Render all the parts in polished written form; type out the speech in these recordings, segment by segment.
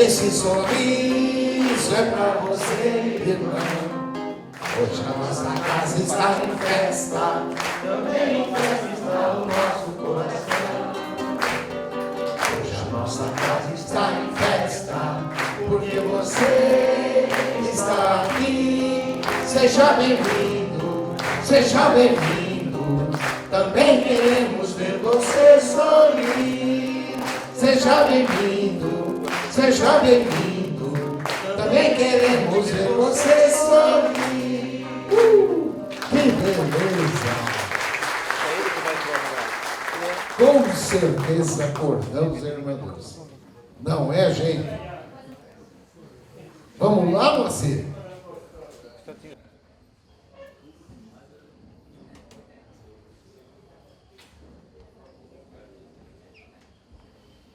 Esse sorriso é pra você, irmão. Hoje a nossa casa está em festa, também em festa está o nosso coração. Hoje a nossa casa está em festa, porque você está aqui. Seja bem-vindo, seja bem-vindo. Também queremos ver você sorrir. Seja bem-vindo, seja bem-vindo. Também queremos ver você sorrir. Que beleza! Com certeza acordamos, irmã Dulce. Não é, gente? Vamos lá, Moacir?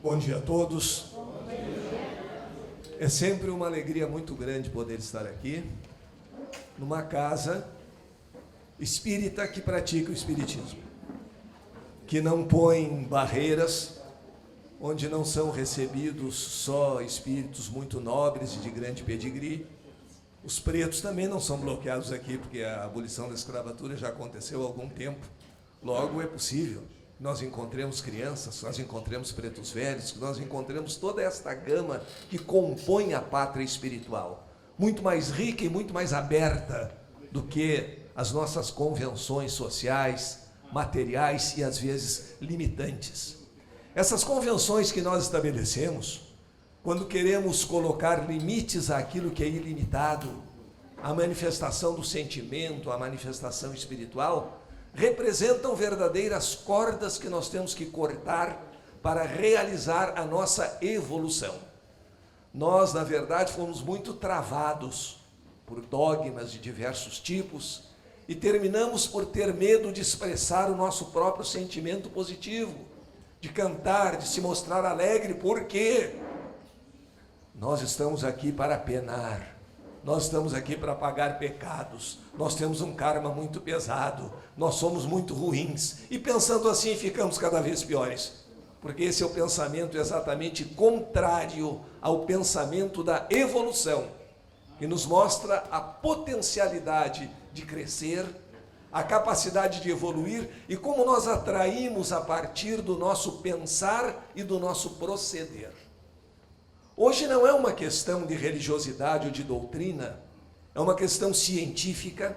Bom dia a todos. É sempre uma alegria muito grande poder estar aqui, numa casa espírita que pratica o espiritismo, que não põe barreiras, onde não são recebidos só espíritos muito nobres e de grande pedigree. Os pretos também não são bloqueados aqui, porque a abolição da escravatura já aconteceu há algum tempo. Logo, é possível que nós encontremos crianças, nós encontremos pretos velhos, que nós encontremos toda esta gama que compõe a pátria espiritual, muito mais rica e muito mais aberta do que as nossas convenções sociais, materiais e, às vezes, limitantes. Essas convenções que nós estabelecemos, quando queremos colocar limites àquilo que é ilimitado, à manifestação do sentimento, à manifestação espiritual, representam verdadeiras cordas que nós temos que cortar para realizar a nossa evolução. Nós, na verdade, fomos muito travados por dogmas de diversos tipos e terminamos por ter medo de expressar o nosso próprio sentimento positivo, de cantar, de se mostrar alegre, porque nós estamos aqui para penar, nós estamos aqui para pagar pecados, nós temos um karma muito pesado, nós somos muito ruins, e pensando assim ficamos cada vez piores, porque esse é o pensamento exatamente contrário ao pensamento da evolução, que nos mostra a potencialidade de crescer, a capacidade de evoluir e como nós atraímos a partir do nosso pensar e do nosso proceder. Hoje não é uma questão de religiosidade ou de doutrina, é uma questão científica,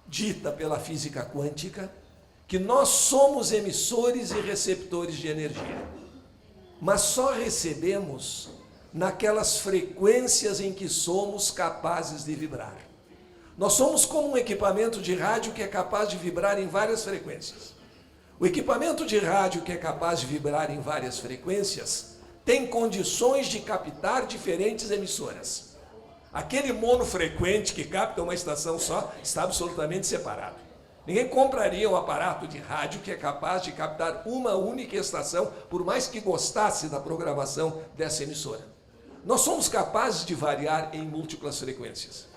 dita pela física quântica, que nós somos emissores e receptores de energia, mas só recebemos naquelas frequências em que somos capazes de vibrar. Nós somos como um equipamento de rádio que é capaz de vibrar em várias frequências. O equipamento de rádio que é capaz de vibrar em várias frequências tem condições de captar diferentes emissoras. Aquele monofrequente que capta uma estação só está absolutamente separado. Ninguém compraria um aparato de rádio que é capaz de captar uma única estação, por mais que gostasse da programação dessa emissora. Nós somos capazes de variar em múltiplas frequências,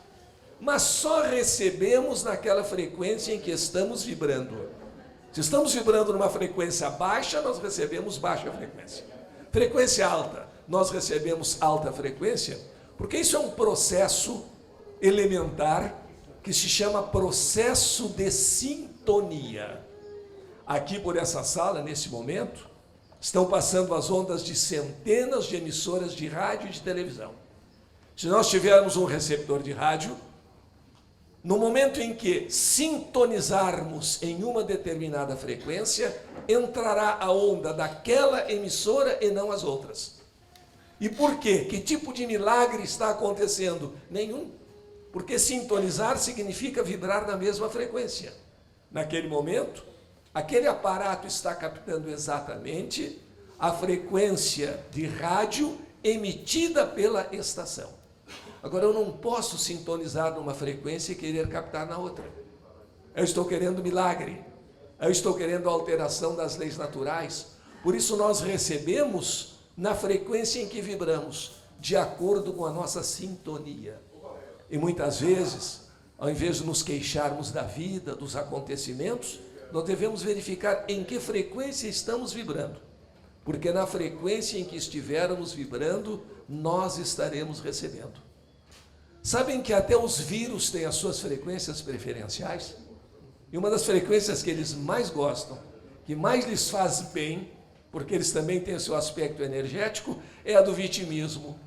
mas só recebemos naquela frequência em que estamos vibrando. Se estamos vibrando numa frequência baixa, nós recebemos baixa frequência. Frequência alta, nós recebemos alta frequência, porque isso é um processo elementar que se chama processo de sintonia. Aqui por essa sala, nesse momento, estão passando as ondas de centenas de emissoras de rádio e de televisão. Se nós tivermos um receptor de rádio, no momento em que sintonizarmos em uma determinada frequência, entrará a onda daquela emissora e não as outras. E por quê? Que tipo de milagre está acontecendo? Nenhum. Porque sintonizar significa vibrar na mesma frequência. Naquele momento, aquele aparato está captando exatamente a frequência de rádio emitida pela estação. Agora, eu não posso sintonizar numa frequência e querer captar na outra. Eu estou querendo milagre. Eu estou querendo alteração das leis naturais. Por isso, nós recebemos na frequência em que vibramos, de acordo com a nossa sintonia. E muitas vezes, ao invés de nos queixarmos da vida, dos acontecimentos, nós devemos verificar em que frequência estamos vibrando. Porque na frequência em que estivermos vibrando, nós estaremos recebendo. Sabem que até os vírus têm as suas frequências preferenciais? E uma das frequências que eles mais gostam, que mais lhes faz bem, porque eles também têm o seu aspecto energético, é a do vitimismo,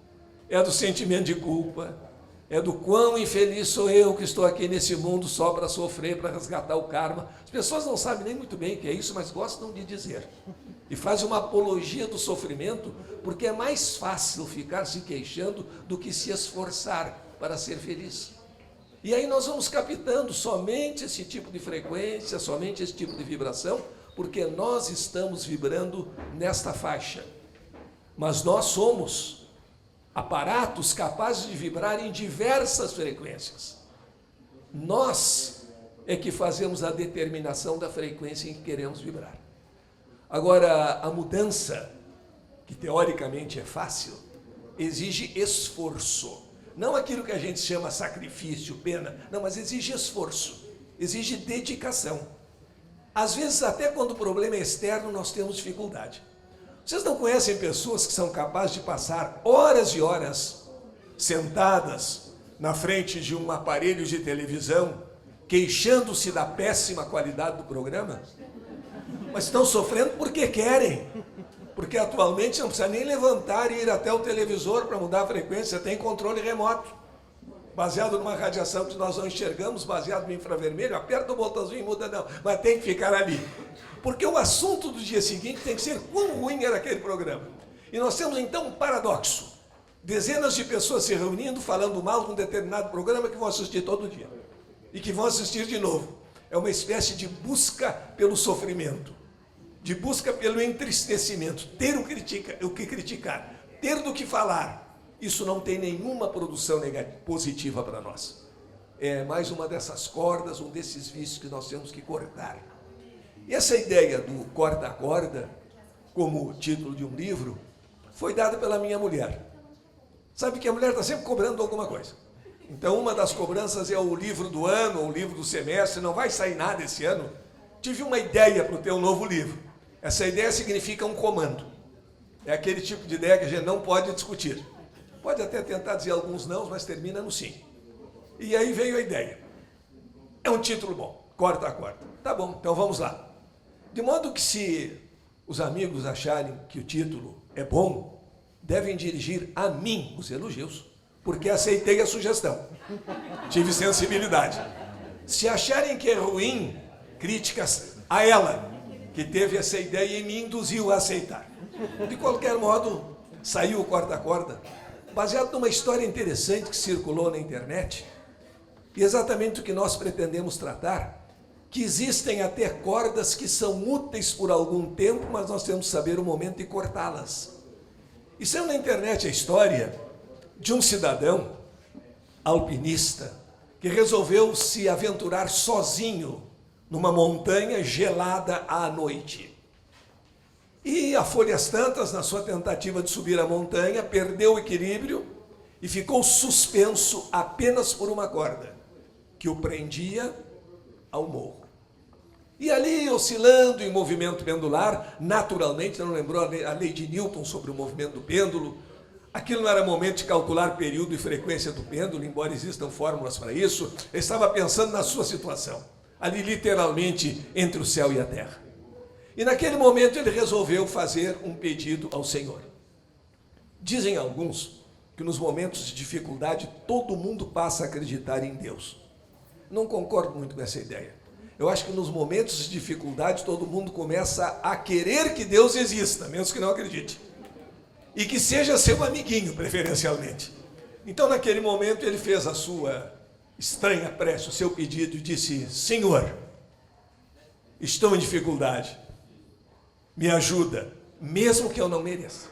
é a do sentimento de culpa, é do quão infeliz sou eu que estou aqui nesse mundo só para sofrer, para resgatar o karma. As pessoas não sabem nem muito bem o que é isso, mas gostam de dizer. E fazem uma apologia do sofrimento, porque é mais fácil ficar se queixando do que se esforçar para ser feliz. E aí nós vamos captando somente esse tipo de frequência, somente esse tipo de vibração, porque nós estamos vibrando nesta faixa. Mas nós somos aparatos capazes de vibrar em diversas frequências. Nós é que fazemos a determinação da frequência em que queremos vibrar. Agora, a mudança, que teoricamente é fácil, exige esforço. Não aquilo que a gente chama sacrifício, pena, não, mas exige esforço, exige dedicação. Às vezes, até quando o problema é externo, nós temos dificuldade. Vocês não conhecem pessoas que são capazes de passar horas e horas sentadas na frente de um aparelho de televisão, queixando-se da péssima qualidade do programa? Mas estão sofrendo porque querem. Porque atualmente não precisa nem levantar e ir até o televisor para mudar a frequência, tem controle remoto. Baseado numa radiação que nós não enxergamos, baseado no infravermelho, aperta o botãozinho e muda, não, mas tem que ficar ali. Porque o assunto do dia seguinte tem que ser quão ruim era aquele programa. E nós temos então um paradoxo. Dezenas de pessoas se reunindo, falando mal de um determinado programa que vão assistir todo dia. E que vão assistir de novo. É uma espécie de busca pelo sofrimento. De busca pelo entristecimento. Ter o que criticar. Ter do que falar. Isso não tem nenhuma produção negativa, positiva para nós. É mais uma dessas cordas, um desses vícios que nós temos que cortar. E essa ideia do corta a corda, como título de um livro, foi dada pela minha mulher. Sabe que a mulher está sempre cobrando alguma coisa. Então, uma das cobranças é o livro do ano, ou o livro do semestre, não vai sair nada esse ano. Tive uma ideia para o teu novo livro. Essa ideia significa um comando. É aquele tipo de ideia que a gente não pode discutir. Pode até tentar dizer alguns não, mas termina no sim. E aí veio a ideia. É um título bom, corta a corda. Tá bom, então vamos lá. De modo que se os amigos acharem que o título é bom, devem dirigir a mim os elogios, porque aceitei a sugestão. Tive sensibilidade. Se acharem que é ruim, críticas a ela, que teve essa ideia e me induziu a aceitar. De qualquer modo, saiu o corta a corda, baseado numa história interessante que circulou na internet, e exatamente o que nós pretendemos tratar, que existem até cordas que são úteis por algum tempo, mas nós temos que saber o momento de cortá-las. E saiu na internet a história de um cidadão alpinista que resolveu se aventurar sozinho numa montanha gelada à noite. E a folhas tantas, na sua tentativa de subir a montanha, perdeu o equilíbrio e ficou suspenso apenas por uma corda, que o prendia ao morro. E ali, oscilando em movimento pendular, naturalmente, não lembrou a lei de Newton sobre o movimento do pêndulo. Aquilo não era momento de calcular período e frequência do pêndulo, embora existam fórmulas para isso. Ele estava pensando na sua situação, ali literalmente entre o céu e a terra. E naquele momento ele resolveu fazer um pedido ao Senhor. Dizem alguns que nos momentos de dificuldade todo mundo passa a acreditar em Deus. Não concordo muito com essa ideia. Eu acho que nos momentos de dificuldade todo mundo começa a querer que Deus exista, mesmo que não acredite. E que seja seu amiguinho, preferencialmente. Então naquele momento ele fez a sua estranha prece, o seu pedido e disse: Senhor, estou em dificuldade. Me ajuda, mesmo que eu não mereça.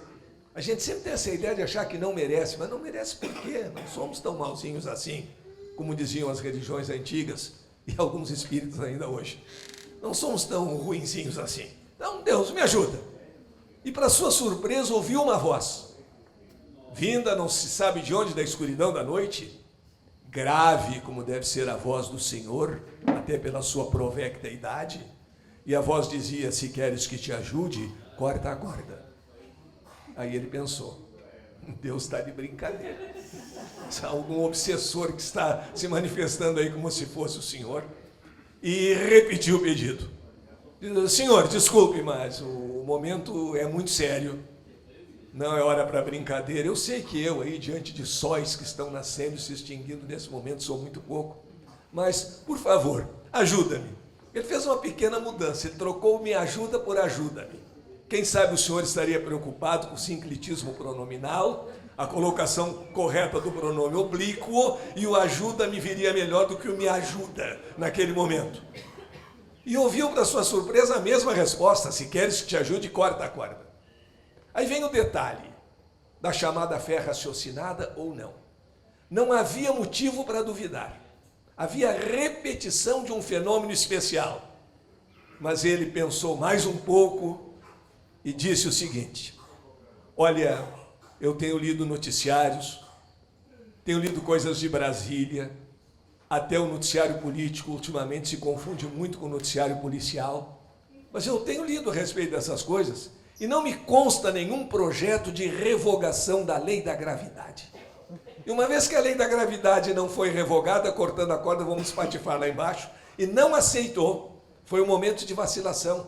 A gente sempre tem essa ideia de achar que não merece, mas não merece por quê? Não somos tão malzinhos assim, como diziam as religiões antigas e alguns espíritos ainda hoje. Não somos tão ruinzinhos assim. Então, Deus, me ajuda. E para sua surpresa, ouviu uma voz, vinda não se sabe de onde, da escuridão da noite, grave como deve ser a voz do Senhor, até pela sua provecta idade. E a voz dizia: se queres que te ajude, corta a corda. Aí ele pensou: Deus está de brincadeira. Há algum obsessor que está se manifestando aí como se fosse o senhor. E repetiu o pedido. Senhor, desculpe, mas o momento é muito sério. Não é hora para brincadeira. Eu sei que eu aí, diante de sóis que estão nascendo e se extinguindo nesse momento, sou muito pouco. Mas, por favor, ajuda-me. Ele fez uma pequena mudança. Ele trocou me ajuda por ajuda-me. Quem sabe o senhor estaria preocupado com o sincretismo pronominal, a colocação correta do pronome oblíquo, e o ajuda-me viria melhor do que o me ajuda naquele momento. E ouviu, para sua surpresa, a mesma resposta: se queres que te ajude, corta a corda. Aí vem o detalhe da chamada fé raciocinada ou não. Não havia motivo para duvidar. Havia repetição de um fenômeno especial. Mas ele pensou mais um pouco e disse o seguinte: olha, eu tenho lido noticiários, tenho lido coisas de Brasília, até o noticiário político ultimamente se confunde muito com o noticiário policial, mas eu tenho lido a respeito dessas coisas e não me consta nenhum projeto de revogação da lei da gravidade. E uma vez que a lei da gravidade não foi revogada, cortando a corda, vamos espatifar lá embaixo, e não aceitou, foi um momento de vacilação.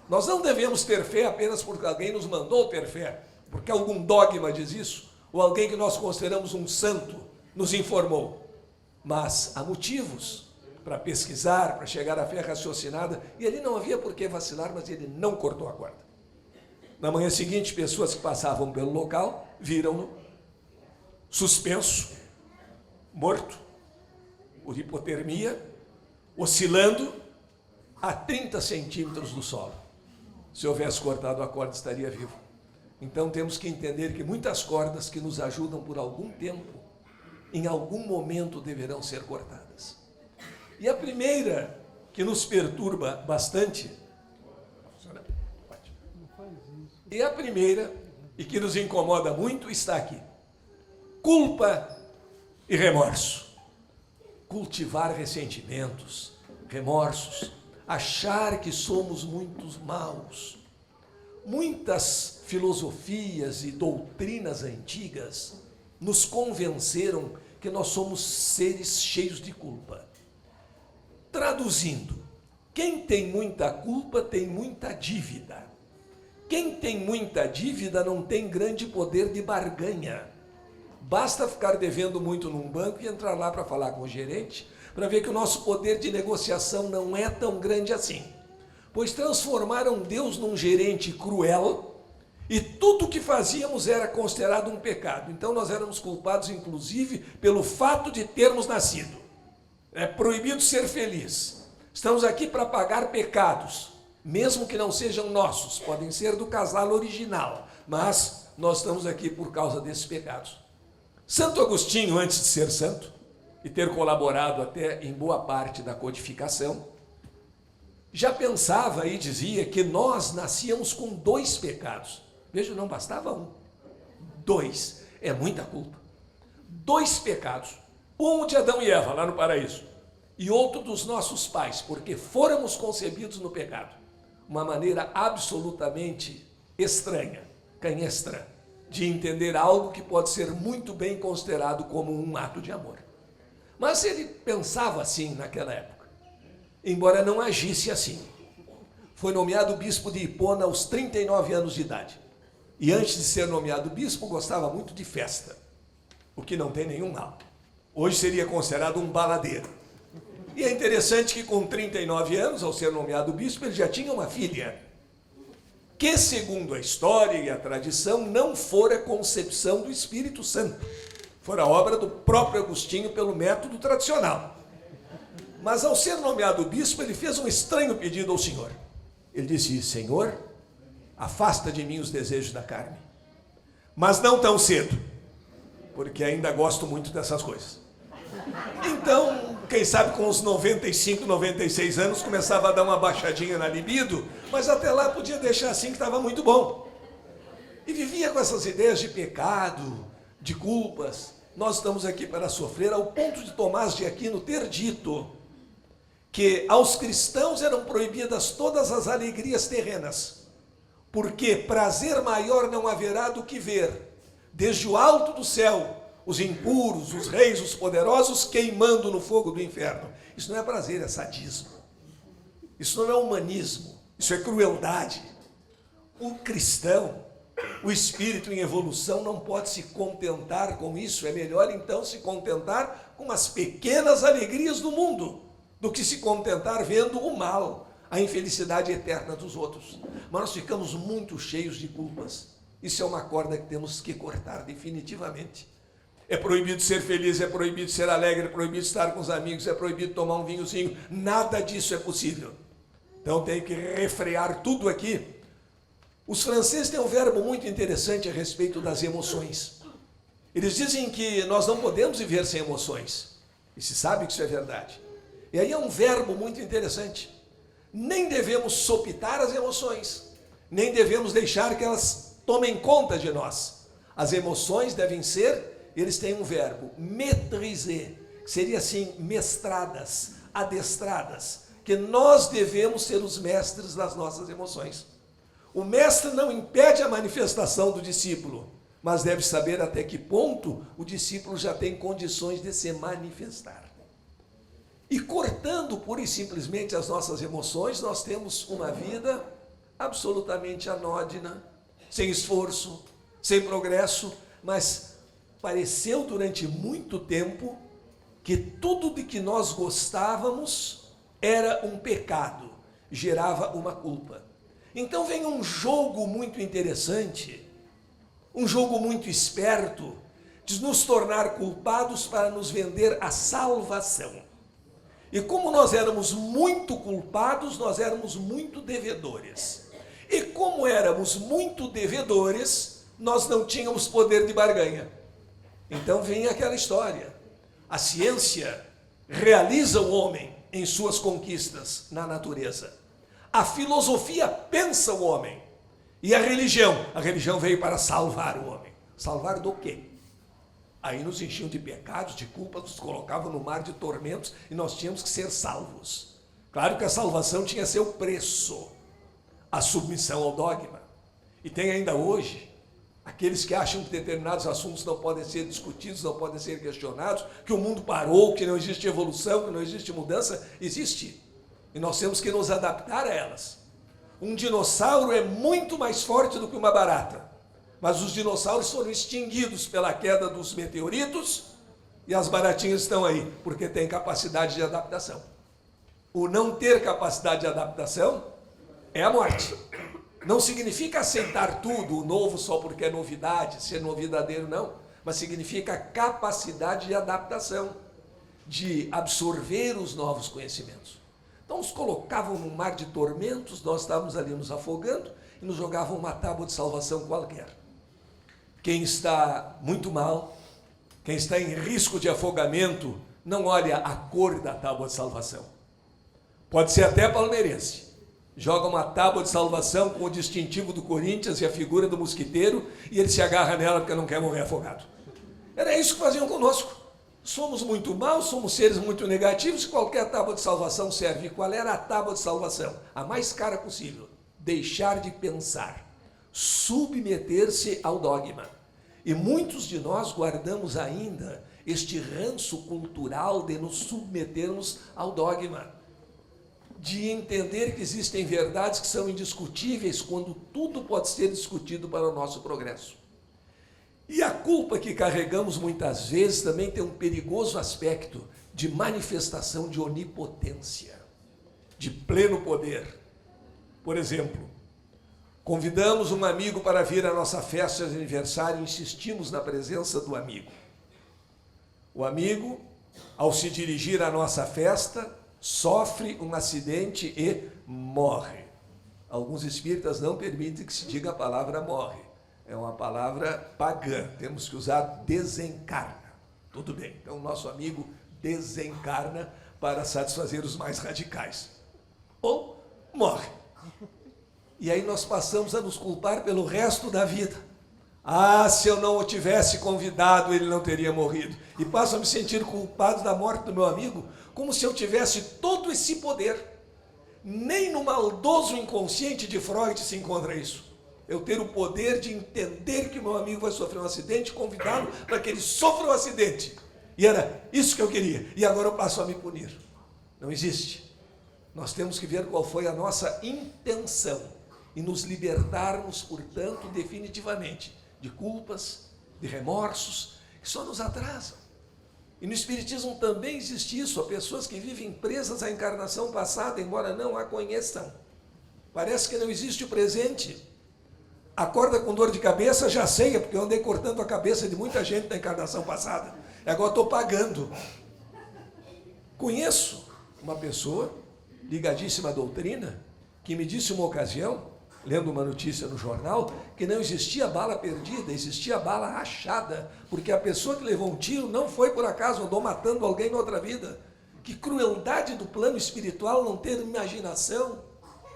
Nós não devemos ter fé apenas porque alguém nos mandou ter fé, porque algum dogma diz isso, ou alguém que nós consideramos um santo nos informou. Mas há motivos para pesquisar, para chegar à fé raciocinada, e ali não havia por que vacilar, mas ele não cortou a corda. Na manhã seguinte, pessoas que passavam pelo local viram-no suspenso, morto, por hipotermia, oscilando a 30 centímetros do solo. Se houvesse cortado a corda, estaria vivo. Então temos que entender que muitas cordas que nos ajudam por algum tempo, em algum momento deverão ser cortadas. E a primeira que nos perturba bastante, e a primeira e que nos incomoda muito está aqui: culpa e remorso. Cultivar ressentimentos, remorsos, achar que somos muito maus. Muitas filosofias e doutrinas antigas nos convenceram que nós somos seres cheios de culpa. Traduzindo, quem tem muita culpa tem muita dívida. Quem tem muita dívida não tem grande poder de barganha. Basta ficar devendo muito num banco e entrar lá para falar com o gerente, para ver que o nosso poder de negociação não é tão grande assim. Pois transformaram Deus num gerente cruel e tudo o que fazíamos era considerado um pecado. Então nós éramos culpados, inclusive, pelo fato de termos nascido. É proibido ser feliz. Estamos aqui para pagar pecados, mesmo que não sejam nossos, podem ser do casal original, mas nós estamos aqui por causa desses pecados. Santo Agostinho, antes de ser santo, e ter colaborado até em boa parte da codificação, já pensava e dizia que nós nascíamos com 2 pecados. Veja, não bastava 1. 2, é muita culpa. 2 pecados. Um de Adão e Eva, lá no paraíso, e outro dos nossos pais, porque fôramos concebidos no pecado. Uma maneira absolutamente estranha, canhestra, de entender algo que pode ser muito bem considerado como um ato de amor. Mas ele pensava assim naquela época, embora não agisse assim. Foi nomeado bispo de Hipona aos 39 anos de idade. E antes de ser nomeado bispo, gostava muito de festa, o que não tem nenhum mal. Hoje seria considerado um baladeiro. E é interessante que com 39 anos, ao ser nomeado bispo, ele já tinha uma filha, que segundo a história e a tradição, não fora concepção do Espírito Santo. Fora obra do próprio Agostinho pelo método tradicional. Mas ao ser nomeado bispo, ele fez um estranho pedido ao Senhor. Ele disse: Senhor, afasta de mim os desejos da carne, mas não tão cedo, porque ainda gosto muito dessas coisas. Então, quem sabe com os 95, 96 anos, começava a dar uma baixadinha na libido, mas até lá podia deixar assim que estava muito bom. E vivia com essas ideias de pecado, de culpas. Nós estamos aqui para sofrer, ao ponto de Tomás de Aquino ter dito que aos cristãos eram proibidas todas as alegrias terrenas, porque prazer maior não haverá do que ver desde o alto do céu, os impuros, os reis, os poderosos, queimando no fogo do inferno. Isso não é prazer, é sadismo. Isso não é humanismo, isso é crueldade. O cristão, o espírito em evolução não pode se contentar com isso. É melhor então se contentar com as pequenas alegrias do mundo, do que se contentar vendo o mal, a infelicidade eterna dos outros. Mas nós ficamos muito cheios de culpas. Isso é uma corda que temos que cortar definitivamente. É proibido ser feliz, é proibido ser alegre, é proibido estar com os amigos, é proibido tomar um vinhozinho. Nada disso é possível. Então tem que refrear tudo aqui. Os franceses têm um verbo muito interessante a respeito das emoções. Eles dizem que nós não podemos viver sem emoções. E se sabe que isso é verdade. E aí é um verbo muito interessante. Nem devemos sopitar as emoções, nem devemos deixar que elas tomem conta de nós. As emoções devem ser, eles têm um verbo, maîtriser, que seria assim, mestradas, adestradas, que nós devemos ser os mestres das nossas emoções. O mestre não impede a manifestação do discípulo, mas deve saber até que ponto o discípulo já tem condições de se manifestar. E cortando pura e simplesmente as nossas emoções, nós temos uma vida absolutamente anódina, sem esforço, sem progresso, mas pareceu durante muito tempo que tudo de que nós gostávamos era um pecado, gerava uma culpa. Então vem um jogo muito interessante, um jogo muito esperto, de nos tornar culpados para nos vender a salvação. E como nós éramos muito culpados, nós éramos muito devedores. E como éramos muito devedores, nós não tínhamos poder de barganha. Então vem aquela história. A ciência realiza o homem em suas conquistas na natureza. A filosofia pensa o homem. E a religião veio para salvar o homem. Salvar do quê? Aí nos enchiam de pecados, de culpas, nos colocavam no mar de tormentos e nós tínhamos que ser salvos. Claro que a salvação tinha seu preço, a submissão ao dogma. E tem ainda hoje aqueles que acham que determinados assuntos não podem ser discutidos, não podem ser questionados, que o mundo parou, que não existe evolução, que não existe mudança. Existe. E nós temos que nos adaptar a elas. Um dinossauro é muito mais forte do que uma barata. Mas os dinossauros foram extinguidos pela queda dos meteoritos e as baratinhas estão aí, porque têm capacidade de adaptação. O não ter capacidade de adaptação é a morte. Não significa aceitar tudo, o novo só porque é novidade, ser novidadeiro, não. Mas significa capacidade de adaptação, de absorver os novos conhecimentos. Então nos colocavam num mar de tormentos, nós estávamos ali nos afogando e nos jogavam uma tábua de salvação qualquer. Quem está muito mal, quem está em risco de afogamento, não olha a cor da tábua de salvação. Pode ser até palmeirense. Joga uma tábua de salvação com o distintivo do Corinthians e a figura do mosquiteiro e ele se agarra nela porque não quer morrer afogado. Era isso que faziam conosco. Somos muito maus, somos seres muito negativos e qualquer tábua de salvação serve. E qual era a tábua de salvação? A mais cara possível. Deixar de pensar. Submeter-se ao dogma. E muitos de nós guardamos ainda este ranço cultural de nos submetermos ao dogma, de entender que existem verdades que são indiscutíveis quando tudo pode ser discutido para o nosso progresso. E a culpa que carregamos muitas vezes também tem um perigoso aspecto de manifestação de onipotência, de pleno poder. Por exemplo, convidamos um amigo para vir à nossa festa de aniversário e insistimos na presença do amigo. O amigo, ao se dirigir à nossa festa, sofre um acidente e morre. Alguns espíritas não permitem que se diga a palavra morre. É uma palavra pagã. Temos que usar desencarna. Tudo bem. Então, nosso amigo desencarna para satisfazer os mais radicais. Ou morre. E aí nós passamos a nos culpar pelo resto da vida. Ah, se eu não o tivesse convidado, ele não teria morrido. E passo a me sentir culpado da morte do meu amigo, como se eu tivesse todo esse poder. Nem no maldoso inconsciente de Freud se encontra isso. eu ter o poder de entender que o meu amigo vai sofrer um acidente e convidá-lo para que ele sofra um acidente. E era isso que eu queria. E agora eu passo a me punir. Não existe. Nós temos que ver qual foi a nossa intenção e nos libertarmos, portanto, definitivamente de culpas, de remorsos, que só nos atrasam. E no Espiritismo também existe isso. Há pessoas que vivem presas à encarnação passada, embora não a conheçam. Parece que não existe o presente. Acorda com dor de cabeça, já sei, porque eu andei cortando a cabeça de muita gente na encarnação passada. E agora estou pagando. Conheço uma pessoa ligadíssima à doutrina que me disse uma ocasião, lendo uma notícia no jornal, que não existia bala perdida, existia bala rachada, porque a pessoa que levou um tiro não foi por acaso, andou matando alguém na outra vida. Que crueldade do plano espiritual não ter imaginação,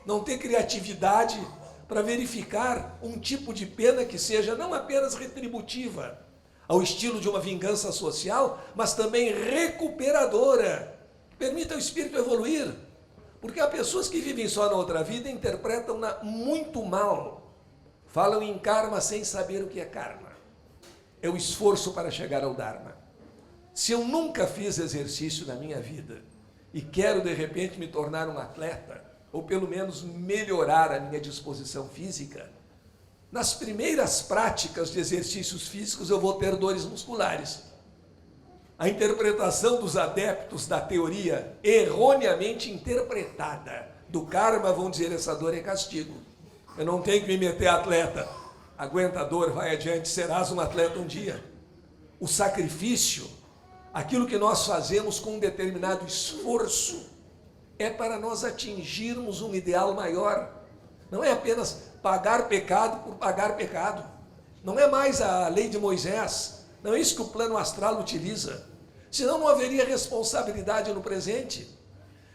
não ter criatividade para verificar um tipo de pena que seja não apenas retributiva, ao estilo de uma vingança social, mas também recuperadora, que permita ao espírito evoluir. Porque há pessoas que vivem só na outra vida e interpretam-na muito mal. Falam em karma sem saber o que é karma. É o esforço para chegar ao Dharma. Se eu nunca fiz exercício na minha vida e quero de repente me tornar um atleta, ou pelo menos melhorar a minha disposição física, nas primeiras práticas de exercícios físicos eu vou ter dores musculares. A interpretação dos adeptos da teoria erroneamente interpretada do karma vão dizer: essa dor é castigo. Eu não tenho que me meter atleta. Aguenta a dor, vai adiante, serás um atleta um dia. O sacrifício, aquilo que nós fazemos com um determinado esforço, é para nós atingirmos um ideal maior. Não é apenas pagar pecado por pagar pecado. Não é mais a lei de Moisés. Não é isso que o plano astral utiliza. Senão não haveria responsabilidade no presente.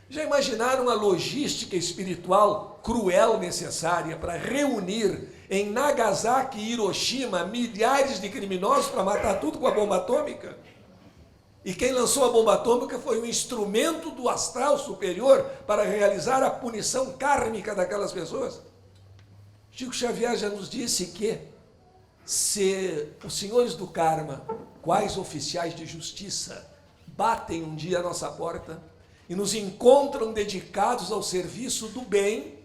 Já imaginaram a logística espiritual cruel necessária para reunir em Nagasaki e Hiroshima milhares de criminosos para matar tudo com a bomba atômica? E quem lançou a bomba atômica foi um instrumento do astral superior para realizar a punição kármica daquelas pessoas. Chico Xavier já nos disse que se os senhores do karma, quais oficiais de justiça, batem um dia a nossa porta e nos encontram dedicados ao serviço do bem,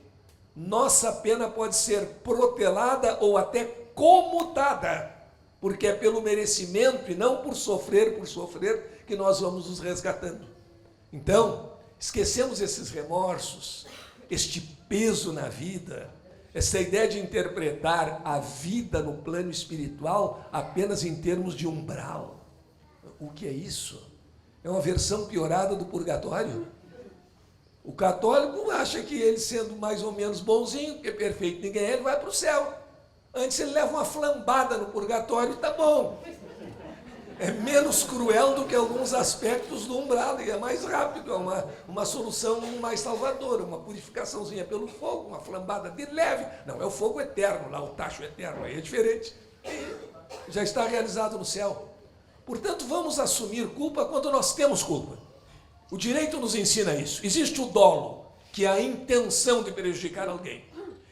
nossa pena pode ser protelada ou até comutada, porque é pelo merecimento e não por sofrer que nós vamos nos resgatando. Então, esquecemos esses remorsos, este peso na vida, essa ideia de interpretar a vida no plano espiritual apenas em termos de umbral. O que é isso? É uma versão piorada do purgatório. O católico acha que ele, sendo mais ou menos bonzinho, porque perfeito ninguém é, ele vai para o céu. Antes ele leva uma flambada no purgatório e está bom. É menos cruel do que alguns aspectos do umbral, e é mais rápido, é uma solução mais salvadora, uma purificaçãozinha pelo fogo, uma flambada de leve. Não, é o fogo eterno, lá o tacho eterno, aí é diferente. Já está realizado no céu. Portanto, vamos assumir culpa quando nós temos culpa. O direito nos ensina isso. Existe o dolo, que é a intenção de prejudicar alguém.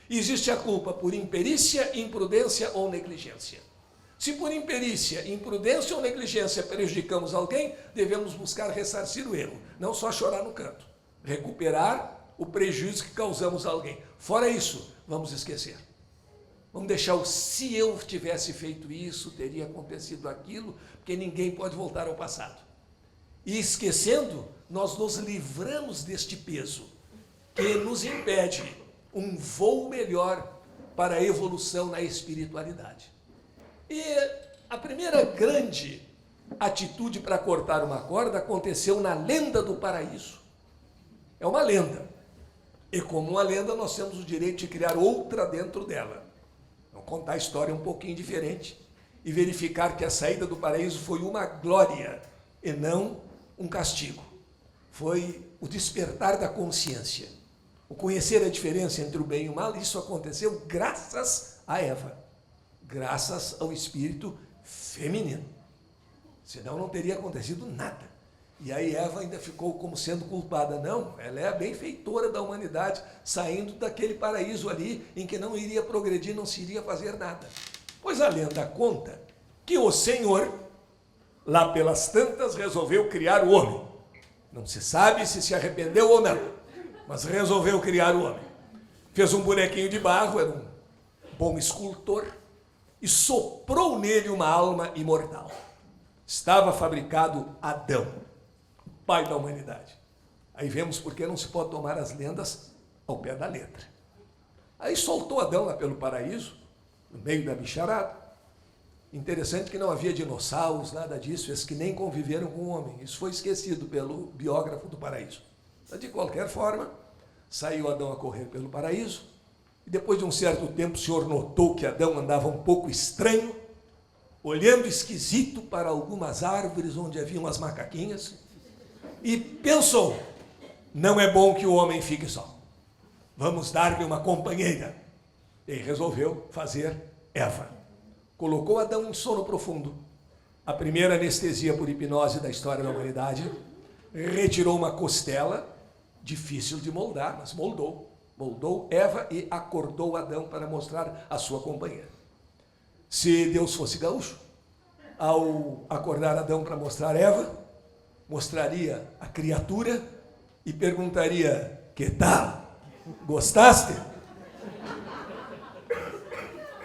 E existe a culpa por imperícia, imprudência ou negligência. Se por imperícia, imprudência ou negligência prejudicamos alguém, devemos buscar ressarcir o erro, não só chorar no canto. Recuperar o prejuízo que causamos a alguém. Fora isso, vamos esquecer. Vamos deixar o se eu tivesse feito isso, teria acontecido aquilo, porque ninguém pode voltar ao passado. E esquecendo, nós nos livramos deste peso, que nos impede um voo melhor para a evolução na espiritualidade. E a primeira grande atitude para cortar uma corda aconteceu na lenda do paraíso. É uma lenda. E como uma lenda, nós temos o direito de criar outra dentro dela. Vamos contar a história um pouquinho diferente e verificar que a saída do paraíso foi uma glória e não um castigo. Foi o despertar da consciência. O conhecer a diferença entre o bem e o mal, isso aconteceu graças a Eva. Graças ao espírito feminino. Senão não teria acontecido nada. E aí Eva ainda ficou como sendo culpada. Não, ela é a benfeitora da humanidade, saindo daquele paraíso ali, em que não iria progredir, não se iria fazer nada. Pois a lenda conta que o Senhor, lá pelas tantas, resolveu criar o homem. Não se sabe se arrependeu ou não, mas resolveu criar o homem. Fez um bonequinho de barro, era um bom escultor, e soprou nele uma alma imortal. Estava fabricado Adão, pai da humanidade. Aí vemos por que não se pode tomar as lendas ao pé da letra. Aí soltou Adão lá pelo paraíso, no meio da bicharada. Interessante que não havia dinossauros, nada disso, esses que nem conviveram com o homem. Isso foi esquecido pelo biógrafo do paraíso. Mas, de qualquer forma, saiu Adão a correr pelo paraíso, e depois de um certo tempo o Senhor notou que Adão andava um pouco estranho, olhando esquisito para algumas árvores onde havia umas macaquinhas, e pensou: não é bom que o homem fique só, vamos dar-lhe uma companheira. E resolveu fazer Eva. Colocou Adão em sono profundo, a primeira anestesia por hipnose da história da humanidade, retirou uma costela, difícil de moldar, mas moldou Eva e acordou Adão para mostrar a sua companheira. Se Deus fosse gaúcho, ao acordar Adão para mostrar Eva, mostraria a criatura e perguntaria: que tal? Gostaste?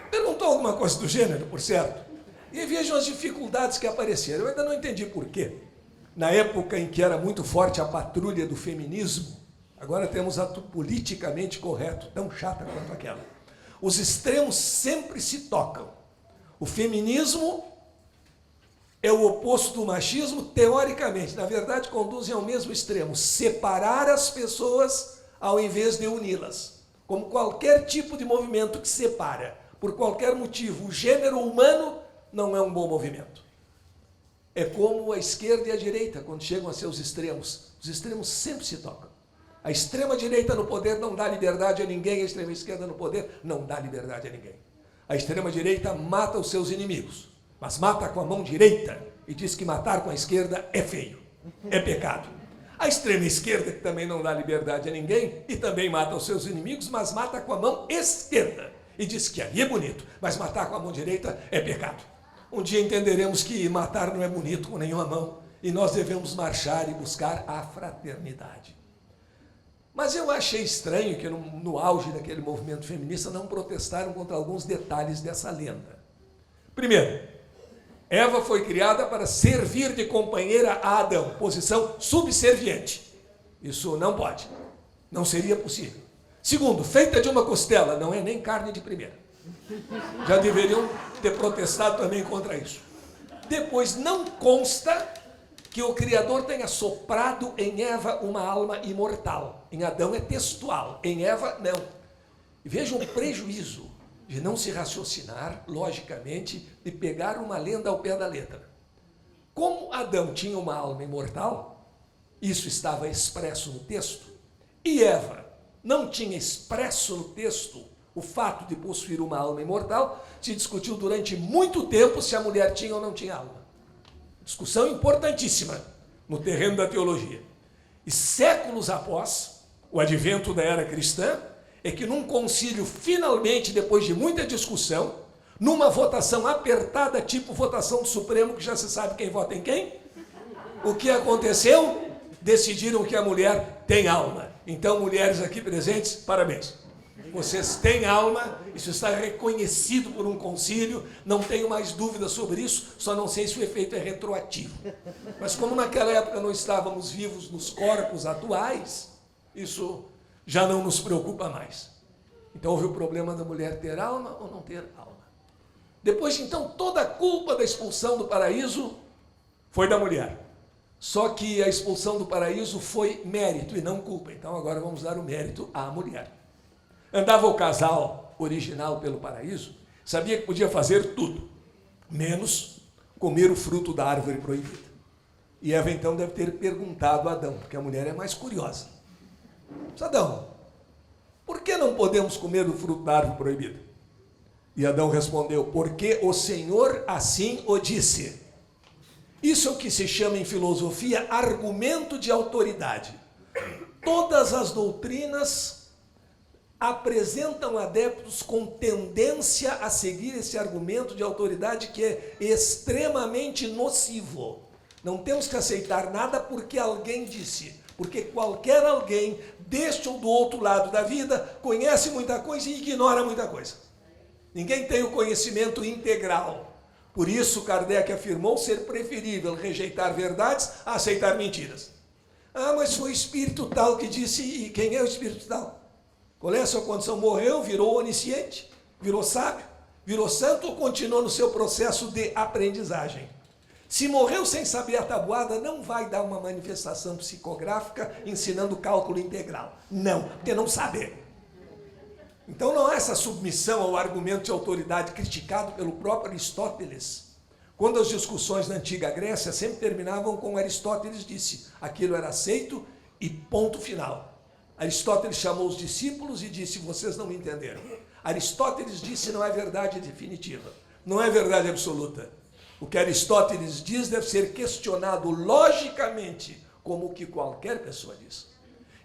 Perguntou alguma coisa do gênero, por certo. E vejam as dificuldades que apareceram. Eu ainda não entendi por quê. Na época em que era muito forte a patrulha do feminismo, agora temos a politicamente correto, tão chata quanto aquela. Os extremos sempre se tocam. O feminismo é o oposto do machismo, teoricamente. Na verdade, conduzem ao mesmo extremo: separar as pessoas ao invés de uni-las. Como qualquer tipo de movimento que separa, por qualquer motivo, o gênero humano, não é um bom movimento. É como a esquerda e a direita, quando chegam a seus extremos. Os extremos sempre se tocam. A extrema-direita no poder não dá liberdade a ninguém, a extrema-esquerda no poder não dá liberdade a ninguém. A extrema-direita mata os seus inimigos, mas mata com a mão direita e diz que matar com a esquerda é feio, é pecado. A extrema-esquerda, que também não dá liberdade a ninguém e também mata os seus inimigos, mas mata com a mão esquerda e diz que ali é bonito, mas matar com a mão direita é pecado. Um dia entenderemos que matar não é bonito com nenhuma mão e nós devemos marchar e buscar a fraternidade. Mas eu achei estranho que no auge daquele movimento feminista não protestaram contra alguns detalhes dessa lenda. Primeiro, Eva foi criada para servir de companheira a Adão, posição subserviente. Isso não pode, não seria possível. Segundo, feita de uma costela, não é nem carne de primeira. Já deveriam ter protestado também contra isso. Depois, não consta que o Criador tenha soprado em Eva uma alma imortal. Em Adão é textual, em Eva não. E vejam o prejuízo de não se raciocinar logicamente e pegar uma lenda ao pé da letra. Como Adão tinha uma alma imortal, isso estava expresso no texto, e Eva não tinha expresso no texto o fato de possuir uma alma imortal, se discutiu durante muito tempo se a mulher tinha ou não tinha alma. Discussão importantíssima no terreno da teologia. E séculos após o advento da era cristã, é que num concílio, finalmente, depois de muita discussão, numa votação apertada, tipo votação do Supremo, que já se sabe quem vota em quem, o que aconteceu? Decidiram que a mulher tem alma. Então, mulheres aqui presentes, parabéns. Vocês têm alma, isso está reconhecido por um concílio, não tenho mais dúvidas sobre isso, só não sei se o efeito é retroativo. Mas como naquela época não estávamos vivos nos corpos atuais, isso já não nos preocupa mais. Então houve o problema da mulher ter alma ou não ter alma. Depois, então, toda a culpa da expulsão do paraíso foi da mulher. Só que a expulsão do paraíso foi mérito e não culpa. Então agora vamos dar o mérito à mulher. Andava o casal original pelo paraíso, sabia que podia fazer tudo, menos comer o fruto da árvore proibida. E Eva então deve ter perguntado a Adão, porque a mulher é mais curiosa. Adão, por que não podemos comer o fruto da árvore proibida? E Adão respondeu: porque o Senhor assim o disse. Isso é o que se chama em filosofia argumento de autoridade. Todas as doutrinas apresentam adeptos com tendência a seguir esse argumento de autoridade que é extremamente nocivo. Não temos que aceitar nada porque alguém disse, porque qualquer alguém, deste ou do outro lado da vida, conhece muita coisa e ignora muita coisa. Ninguém tem o conhecimento integral. Por isso, Kardec afirmou ser preferível rejeitar verdades a aceitar mentiras. Ah, mas foi o espírito tal que disse, e quem é o espírito tal? Qual é a sua condição? Morreu, virou onisciente, virou sábio, virou santo ou continuou no seu processo de aprendizagem? Se morreu sem saber a tabuada, não vai dar uma manifestação psicográfica ensinando cálculo integral. Não, porque não sabe. Então não há essa submissão ao argumento de autoridade criticado pelo próprio Aristóteles. Quando as discussões na antiga Grécia sempre terminavam com Aristóteles disse, aquilo era aceito e ponto final. Aristóteles chamou os discípulos e disse, vocês não me entenderam. Aristóteles disse, não é verdade definitiva, não é verdade absoluta. O que Aristóteles diz deve ser questionado logicamente, como o que qualquer pessoa diz.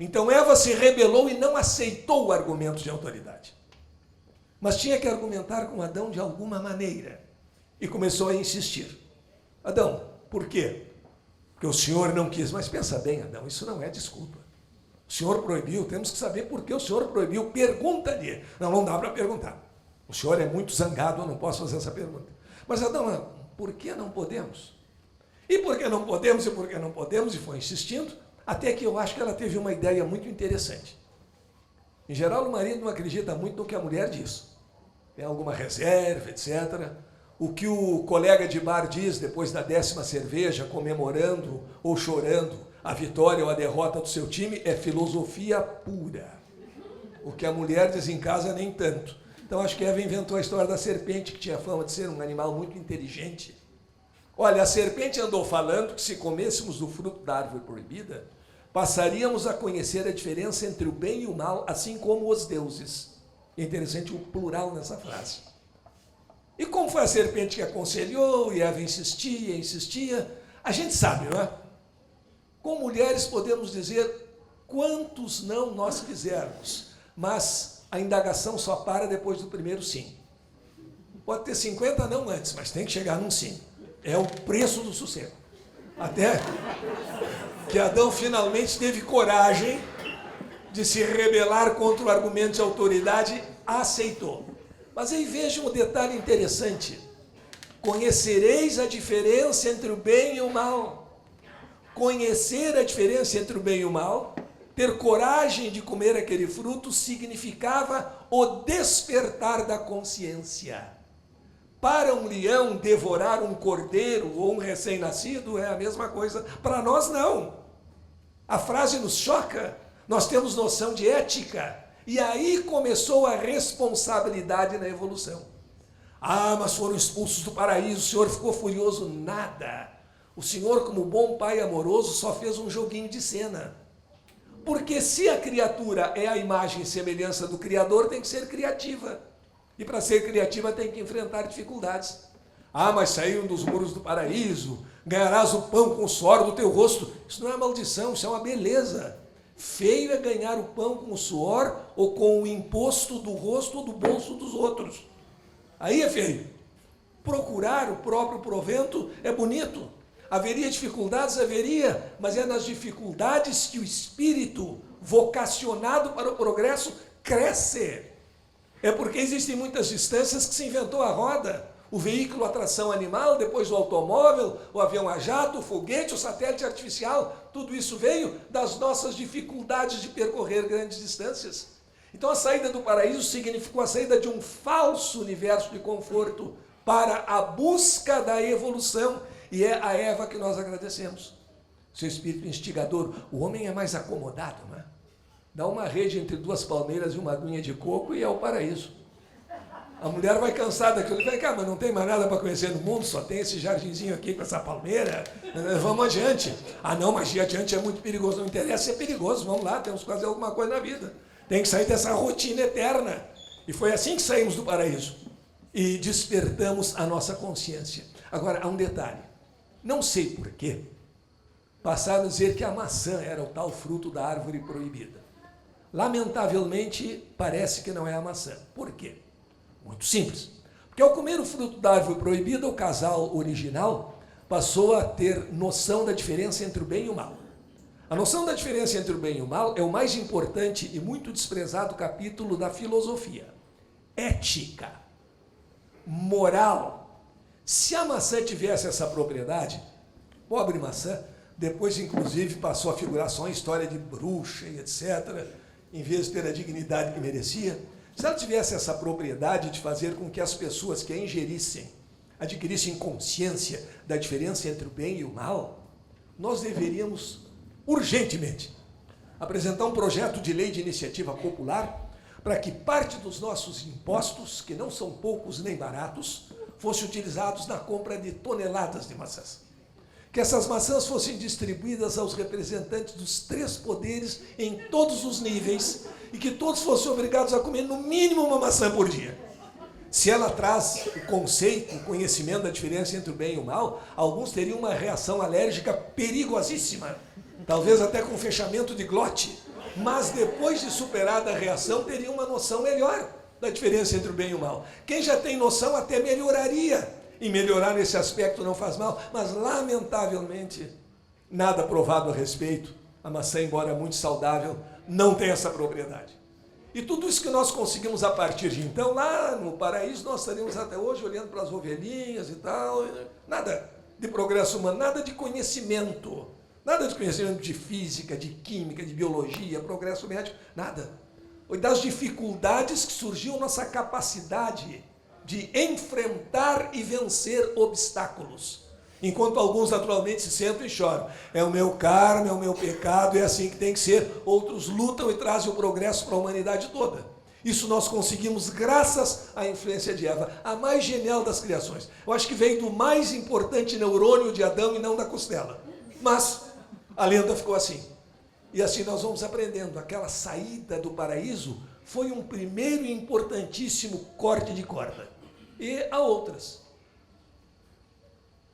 Então Eva se rebelou e não aceitou o argumento de autoridade. Mas tinha que argumentar com Adão de alguma maneira. E começou a insistir. Adão, por quê? Porque o Senhor não quis. Mas pensa bem, Adão, isso não é desculpa. O Senhor proibiu, temos que saber por que o Senhor proibiu. Pergunta-lhe. Não dá para perguntar. O Senhor é muito zangado, eu não posso fazer essa pergunta. Mas Adão, por que não podemos? E por que não podemos, e por que não podemos? E foi insistindo, até que eu acho que ela teve uma ideia muito interessante. Em geral, o marido não acredita muito no que a mulher diz. Tem alguma reserva, etc. O que o colega de bar diz depois da 10ª cerveja, comemorando ou chorando a vitória ou a derrota do seu time, é filosofia pura. O que a mulher diz em casa, nem tanto. Então, acho que Eva inventou a história da serpente, que tinha fama de ser um animal muito inteligente. Olha, a serpente andou falando que se comêssemos do fruto da árvore proibida, passaríamos a conhecer a diferença entre o bem e o mal, assim como os deuses. É interessante o plural nessa frase. E como foi a serpente que aconselhou, e Eva insistia, a gente sabe, não é? Com mulheres podemos dizer quantos não nós quisermos, mas a indagação só para depois do primeiro sim. Pode ter 50 não antes, mas tem que chegar num sim. É o preço do sossego. Até que Adão finalmente teve coragem de se rebelar contra o argumento de autoridade, aceitou. Mas aí vejam um detalhe interessante. Conhecereis a diferença entre o bem e o mal. Conhecer a diferença entre o bem e o mal, ter coragem de comer aquele fruto, significava o despertar da consciência. Para um leão, devorar um cordeiro ou um recém-nascido é a mesma coisa. Para nós, não. A frase nos choca. Nós temos noção de ética. E aí começou a responsabilidade na evolução. Ah, mas foram expulsos do paraíso, o Senhor ficou furioso. Nada. O Senhor, como bom pai amoroso, só fez um joguinho de cena. Porque se a criatura é a imagem e semelhança do Criador, tem que ser criativa. E para ser criativa tem que enfrentar dificuldades. Ah, mas saíram dos muros do paraíso, ganharás o pão com o suor do teu rosto. Isso não é maldição, isso é uma beleza. Feio é ganhar o pão com o suor ou com o imposto do rosto ou do bolso dos outros. Aí é feio. Procurar o próprio provento é bonito. Haveria dificuldades? Haveria, mas é nas dificuldades que o espírito vocacionado para o progresso cresce. É porque existem muitas distâncias que se inventou a roda, o veículo a tração animal, depois o automóvel, o avião a jato, o foguete, o satélite artificial, tudo isso veio das nossas dificuldades de percorrer grandes distâncias. Então a saída do paraíso significou a saída de um falso universo de conforto para a busca da evolução, e é a Eva que nós agradecemos. Seu espírito instigador, o homem é mais acomodado, não é? Dá uma rede entre duas palmeiras e uma aguinha de coco e é o paraíso. A mulher vai cansada daquilo, vai, cara, mas não tem mais nada para conhecer no mundo, só tem esse jardinzinho aqui com essa palmeira, vamos adiante. Ah não, mas ir adiante é muito perigoso, não interessa, é perigoso, vamos lá, temos que fazer alguma coisa na vida. Tem que sair dessa rotina eterna. E foi assim que saímos do paraíso. E despertamos a nossa consciência. Agora, há um detalhe. não sei porquê, passaram a dizer que a maçã era o tal fruto da árvore proibida. Lamentavelmente, parece que não é a maçã. Por quê? Muito simples. Porque ao comer o fruto da árvore proibida, o casal original passou a ter noção da diferença entre o bem e o mal. A noção da diferença entre o bem e o mal é o mais importante e muito desprezado capítulo da filosofia. Ética, moral. Se a maçã tivesse essa propriedade, pobre maçã, depois inclusive passou a figurar só em história de bruxa e etc., em vez de ter a dignidade que merecia, se ela tivesse essa propriedade de fazer com que as pessoas que a ingerissem adquirissem consciência da diferença entre o bem e o mal, nós deveríamos urgentemente apresentar um projeto de lei de iniciativa popular para que parte dos nossos impostos, que não são poucos nem baratos, fossem utilizados na compra de toneladas de maçãs. Que essas maçãs fossem distribuídas aos representantes dos 3 poderes em todos os níveis e que todos fossem obrigados a comer no mínimo uma maçã por dia. Se ela traz o conceito, o conhecimento da diferença entre o bem e o mal, alguns teriam uma reação alérgica perigosíssima, talvez até com fechamento de glote, mas depois de superada a reação, teriam uma noção melhor da diferença entre o bem e o mal. Quem já tem noção até melhoraria. E melhorar nesse aspecto não faz mal, mas lamentavelmente nada provado a respeito. A maçã, embora muito saudável, não tem essa propriedade. E tudo isso que nós conseguimos a partir de então, lá no paraíso, nós estaríamos até hoje olhando para as ovelhinhas e tal, nada de progresso humano, nada de conhecimento de física, de química, de biologia, progresso médico, nada. Das dificuldades que surgiu nossa capacidade de enfrentar e vencer obstáculos. Enquanto alguns naturalmente se sentam e choram. É o meu karma, é o meu pecado, é assim que tem que ser. Outros lutam e trazem o progresso para a humanidade toda. Isso nós conseguimos graças à influência de Eva, a mais genial das criações. Eu acho que veio do mais importante neurônio de Adão e não da costela. Mas a lenda ficou assim. E assim nós vamos aprendendo. Aquela saída do paraíso foi um primeiro e importantíssimo corte de corda. E há outras.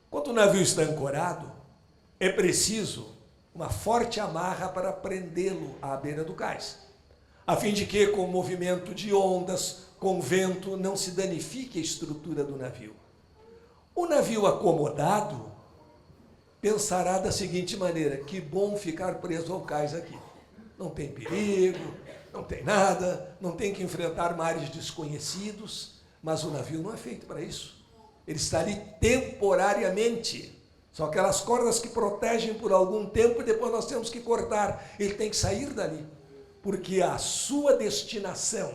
Quando o navio está ancorado, é preciso uma forte amarra para prendê-lo à beira do cais, a fim de que, com o movimento de ondas, com vento, não se danifique a estrutura do navio. O navio acomodado pensará da seguinte maneira: que bom ficar preso ao cais aqui. Não tem perigo, não tem nada, não tem que enfrentar mares desconhecidos. Mas o navio não é feito para isso. Ele está ali temporariamente. São aquelas cordas que protegem por algum tempo e depois nós temos que cortar. Ele tem que sair dali, porque a sua destinação,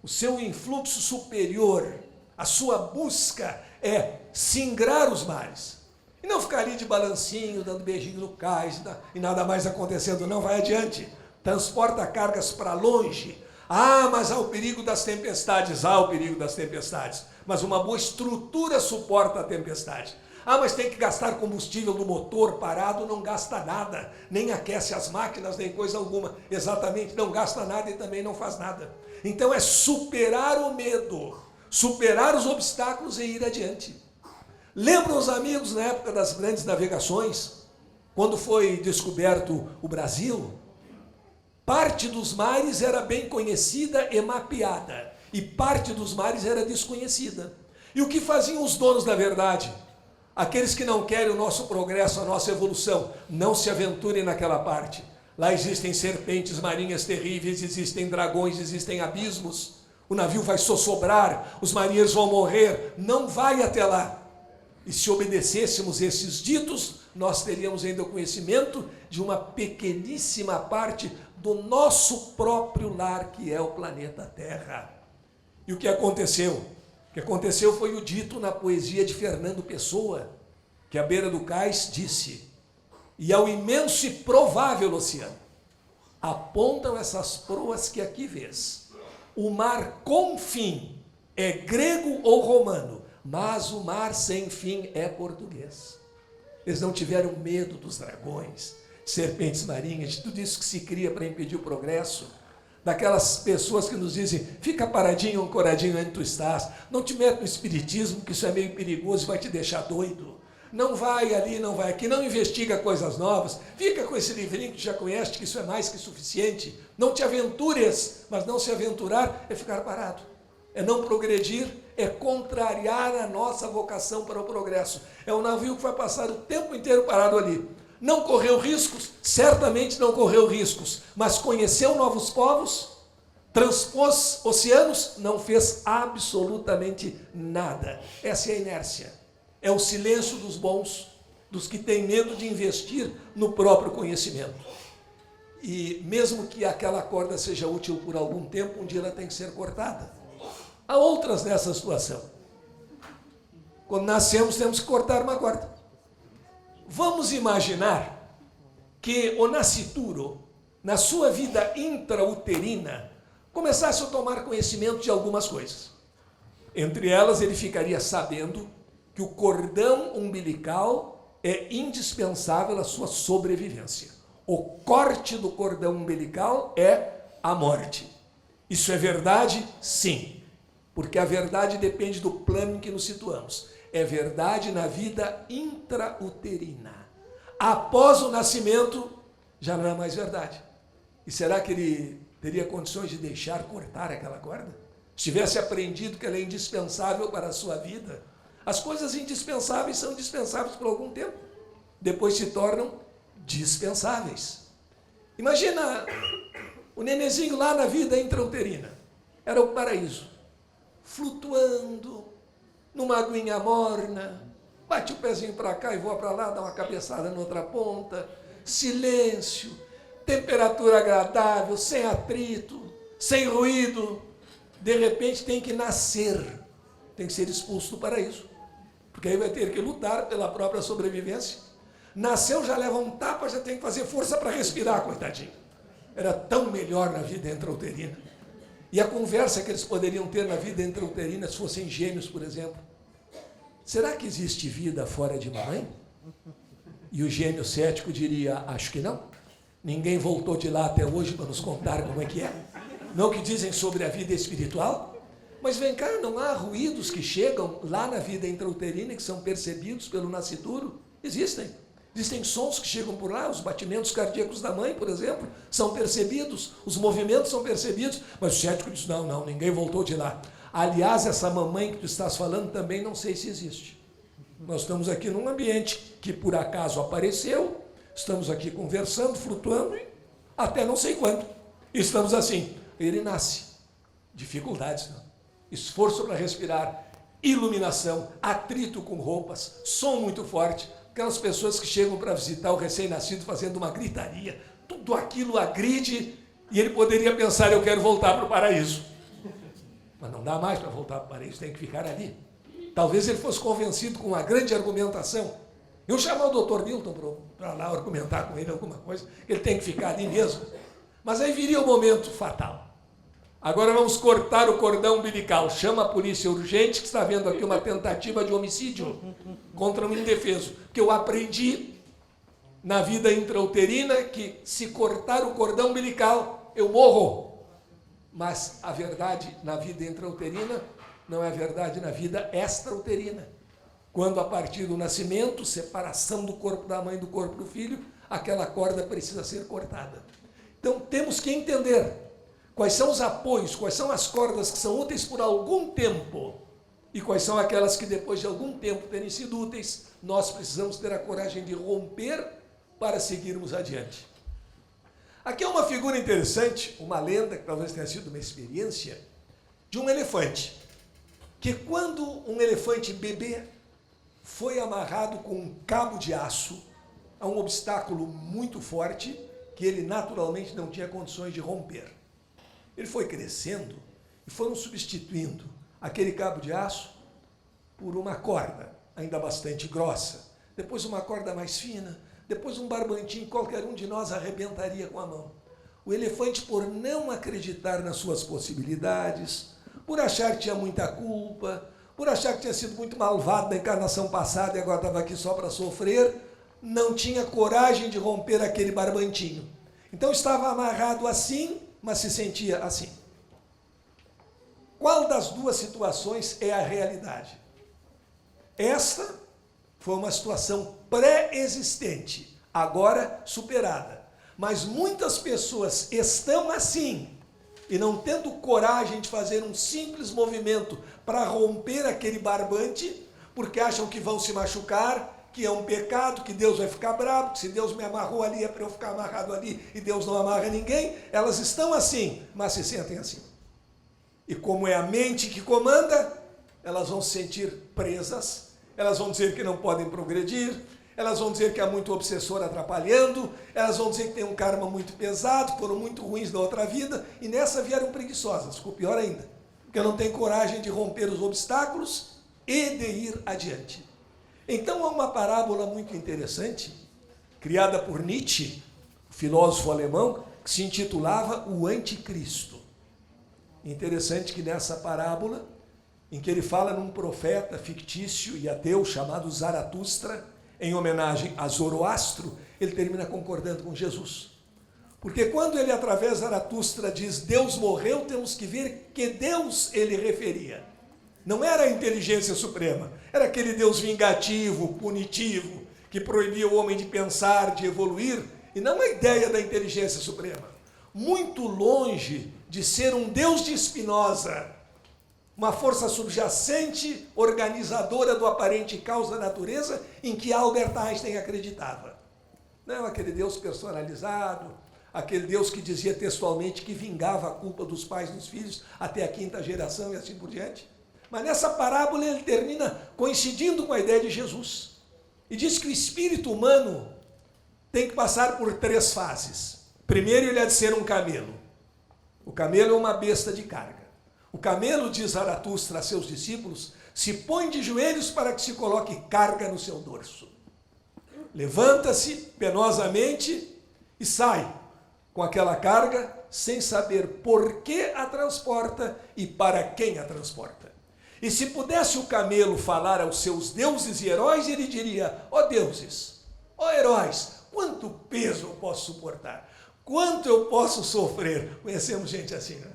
o seu influxo superior, a sua busca é singrar os mares. E não ficar ali de balancinho, dando beijinho no cais e nada mais acontecendo. Não, vai adiante. Transporta cargas para longe. Ah, mas há o perigo das tempestades. Há o perigo das tempestades. Mas uma boa estrutura suporta a tempestade. Ah, mas tem que gastar combustível no motor parado, não gasta nada. Nem aquece as máquinas, nem coisa alguma. Exatamente, não gasta nada e também não faz nada. Então é superar o medo, superar os obstáculos e ir adiante. Lembram os amigos na época das grandes navegações, quando foi descoberto o Brasil? Parte dos mares era bem conhecida e mapeada, e parte dos mares era desconhecida. E o que faziam os donos da verdade? Aqueles que não querem o nosso progresso, a nossa evolução, não se aventurem naquela parte. Lá existem serpentes marinhas terríveis, existem dragões, existem abismos. O navio vai sossobrar, os marinheiros vão morrer. Não vai até lá. E se obedecêssemos esses ditos, nós teríamos ainda o conhecimento de uma pequeníssima parte do nosso próprio lar, que é o planeta Terra. E o que aconteceu? O que aconteceu foi o dito na poesia de Fernando Pessoa, que à beira do cais disse: e ao imenso e provável oceano apontam essas proas que aqui vês. O mar com fim é grego ou romano, mas o mar sem fim é português. Eles não tiveram medo dos dragões, serpentes marinhas, de tudo isso que se cria para impedir o progresso, daquelas pessoas que nos dizem: fica paradinho, ancoradinho onde tu estás, não te mete no espiritismo, que isso é meio perigoso e vai te deixar doido. não vai ali, não vai aqui, não investiga coisas novas, fica com esse livrinho que já conhece, que isso é mais que suficiente, não te aventures, mas não se aventurar é ficar parado, é não progredir, é contrariar a nossa vocação para o progresso. É um navio que vai passar o tempo inteiro parado ali. Não correu riscos? Certamente não correu riscos, mas conheceu novos povos, transpôs oceanos, não fez absolutamente nada. Essa é a inércia, é o silêncio dos bons, dos que têm medo de investir no próprio conhecimento. E mesmo que aquela corda seja útil por algum tempo, um dia ela tem que ser cortada. Há outras nessa situação. Quando nascemos, temos que cortar uma corda. Vamos imaginar que o nascituro, na sua vida intrauterina, começasse a tomar conhecimento de algumas coisas. Entre elas, ele ficaria sabendo que o cordão umbilical é indispensável à sua sobrevivência. O corte do cordão umbilical é a morte. Isso é verdade? Sim. Porque a verdade depende do plano em que nos situamos. É verdade na vida intrauterina. Após o nascimento, já não é mais verdade. E será que ele teria condições de deixar cortar aquela corda? Se tivesse aprendido que ela é indispensável para a sua vida, as coisas indispensáveis são dispensáveis por algum tempo. Depois se tornam dispensáveis. Imagina o nenenzinho lá na vida intrauterina. Era o paraíso. Flutuando numa aguinha morna, bate o pezinho para cá e voa para lá, dá uma cabeçada na outra ponta, silêncio, temperatura agradável, sem atrito, sem ruído. De repente tem que nascer, tem que ser expulso do paraíso, porque aí vai ter que lutar pela própria sobrevivência. Nasceu, já leva um tapa, já tem que fazer força para respirar, coitadinho. Era tão melhor na vida intrauterina. E a conversa que eles poderiam ter na vida intrauterina, se fossem gêmeos, por exemplo. Será que existe vida fora de mamãe? E o gêmeo cético diria, acho que não. Ninguém voltou de lá até hoje para nos contar como é que é. Não o que dizem sobre a vida espiritual? Mas vem cá, não há ruídos que chegam lá na vida intrauterina que são percebidos pelo nascituro? Existem. Existem sons que chegam por lá, os batimentos cardíacos da mãe, por exemplo, são percebidos, os movimentos são percebidos, mas o cético diz, não, ninguém voltou de lá. Aliás, essa mamãe que tu estás falando também não sei se existe. Nós estamos aqui num ambiente que por acaso apareceu, estamos aqui conversando, flutuando, até não sei quando. Estamos assim, ele nasce. Dificuldades, não? Esforço para respirar, iluminação, atrito com roupas, som muito forte. Aquelas pessoas que chegam para visitar o recém-nascido fazendo uma gritaria, tudo aquilo agride, e ele poderia pensar, eu quero voltar para o paraíso. Mas não dá mais para voltar para o paraíso, tem que ficar ali. Talvez ele fosse convencido com uma grande argumentação. Eu chamar o Dr. Milton para lá argumentar com ele alguma coisa, ele tem que ficar ali mesmo. Mas aí viria o momento fatal. Agora vamos cortar o cordão umbilical. Chama a polícia urgente, que está havendo aqui uma tentativa de homicídio contra um indefeso. Que eu aprendi na vida intrauterina que se cortar o cordão umbilical, eu morro. Mas a verdade na vida intrauterina não é a verdade na vida extrauterina. Quando a partir do nascimento, separação do corpo da mãe do corpo do filho, aquela corda precisa ser cortada. Então temos que entender quais são os apoios, quais são as cordas que são úteis por algum tempo e quais são aquelas que depois de algum tempo terem sido úteis, nós precisamos ter a coragem de romper para seguirmos adiante. Aqui é uma figura interessante, uma lenda, que talvez tenha sido uma experiência, de um elefante, que quando um elefante bebê foi amarrado com um cabo de aço a um obstáculo muito forte, que ele naturalmente não tinha condições de romper. Ele foi crescendo e foram substituindo aquele cabo de aço por uma corda, ainda bastante grossa, depois uma corda mais fina, depois um barbantinho, qualquer um de nós arrebentaria com a mão. O elefante, por não acreditar nas suas possibilidades, por achar que tinha muita culpa, por achar que tinha sido muito malvado na encarnação passada e agora estava aqui só para sofrer, não tinha coragem de romper aquele barbantinho. Então estava amarrado assim, mas se sentia assim. Qual das duas situações é a realidade? Esta foi uma situação pré-existente, agora superada. Mas muitas pessoas estão assim, e não tendo coragem de fazer um simples movimento para romper aquele barbante, porque acham que vão se machucar, que é um pecado, que Deus vai ficar bravo, que se Deus me amarrou ali é para eu ficar amarrado ali, e Deus não amarra ninguém. Elas estão assim, mas se sentem assim. E como é a mente que comanda, elas vão se sentir presas, elas vão dizer que não podem progredir, elas vão dizer que há muito obsessor atrapalhando, elas vão dizer que tem um karma muito pesado, foram muito ruins da outra vida, e nessa vieram preguiçosas, ficou pior ainda, porque não tem coragem de romper os obstáculos e de ir adiante. Então há uma parábola muito interessante, criada por Nietzsche, filósofo alemão, que se intitulava O Anticristo. Interessante que nessa parábola, em que ele fala num profeta fictício e ateu chamado Zaratustra, em homenagem a Zoroastro, ele termina concordando com Jesus. Porque quando ele, através de Zaratustra, diz Deus morreu, temos que ver que Deus ele referia. Não era a inteligência suprema, era aquele Deus vingativo, punitivo, que proibia o homem de pensar, de evoluir, e não a ideia da inteligência suprema. Muito longe de ser um Deus de Spinoza, uma força subjacente, organizadora do aparente caos da natureza, em que Albert Einstein acreditava. Não aquele Deus personalizado, aquele Deus que dizia textualmente que vingava a culpa dos pais dos filhos até a 5ª geração e assim por diante. Mas nessa parábola ele termina coincidindo com a ideia de Jesus. E diz que o espírito humano tem que passar por 3 fases. Primeiro, ele há de ser um camelo. O camelo é uma besta de carga. O camelo, diz Zaratustra a seus discípulos, se põe de joelhos para que se coloque carga no seu dorso. Levanta-se penosamente e sai com aquela carga sem saber por que a transporta e para quem a transporta. E se pudesse o camelo falar aos seus deuses e heróis, ele diria: ó deuses, ó heróis, quanto peso eu posso suportar? Quanto eu posso sofrer? Conhecemos gente assim, né?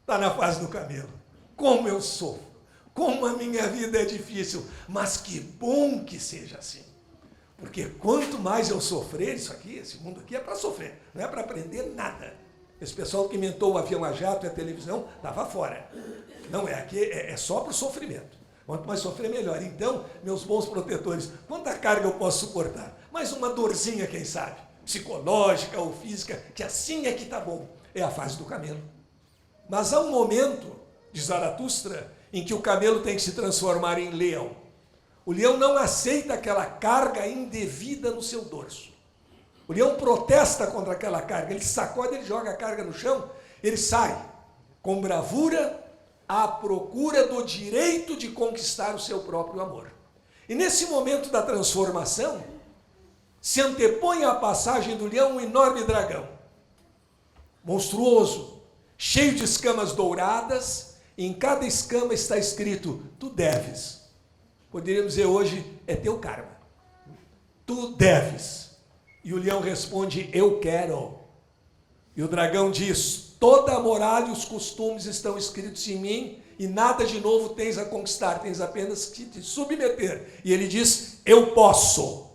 Está na fase do camelo. Como eu sofro, como a minha vida é difícil, mas que bom que seja assim. Porque quanto mais eu sofrer, isso aqui, esse mundo aqui é para sofrer, não é para aprender nada. Esse pessoal que inventou o avião a jato e a televisão estava fora. Não é, aqui é só para o sofrimento. Quanto mais sofrer, melhor. Então, meus bons protetores, quanta carga eu posso suportar? Mais uma dorzinha, quem sabe? Psicológica ou física, que assim é que está bom. É a fase do camelo. Mas há um momento, de Zaratustra, em que o camelo tem que se transformar em leão. O leão não aceita aquela carga indevida no seu dorso. O leão protesta contra aquela carga, ele sacode, ele joga a carga no chão, ele sai com bravura à procura do direito de conquistar o seu próprio amor. E nesse momento da transformação, se antepõe à passagem do leão um enorme dragão, monstruoso, cheio de escamas douradas, e em cada escama está escrito: tu deves. Poderíamos dizer hoje, é teu karma. Tu deves. E o leão responde: eu quero. E o dragão diz: toda a moral e os costumes estão escritos em mim, e nada de novo tens a conquistar, tens apenas que te submeter. E ele diz: eu posso.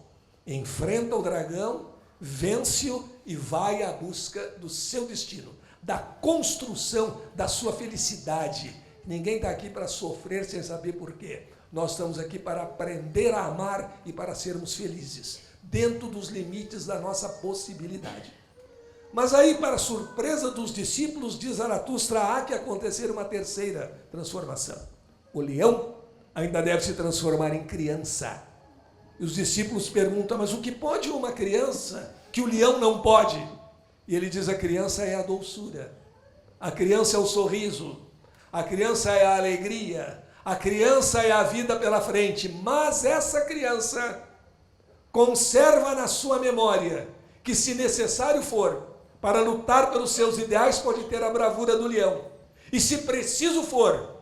Enfrenta o dragão, vence-o e vai à busca do seu destino, da construção da sua felicidade. Ninguém está aqui para sofrer sem saber por quê. Nós estamos aqui para aprender a amar e para sermos felizes, dentro dos limites da nossa possibilidade. Mas aí, para surpresa dos discípulos, diz Zaratustra, há que acontecer uma terceira transformação. O leão ainda deve se transformar em criança. E os discípulos perguntam: mas o que pode uma criança que o leão não pode? E ele diz: a criança é a doçura, a criança é o sorriso, a criança é a alegria, a criança é a vida pela frente. Mas essa criança conserva na sua memória que, se necessário for, para lutar pelos seus ideais, pode ter a bravura do leão. E se preciso for,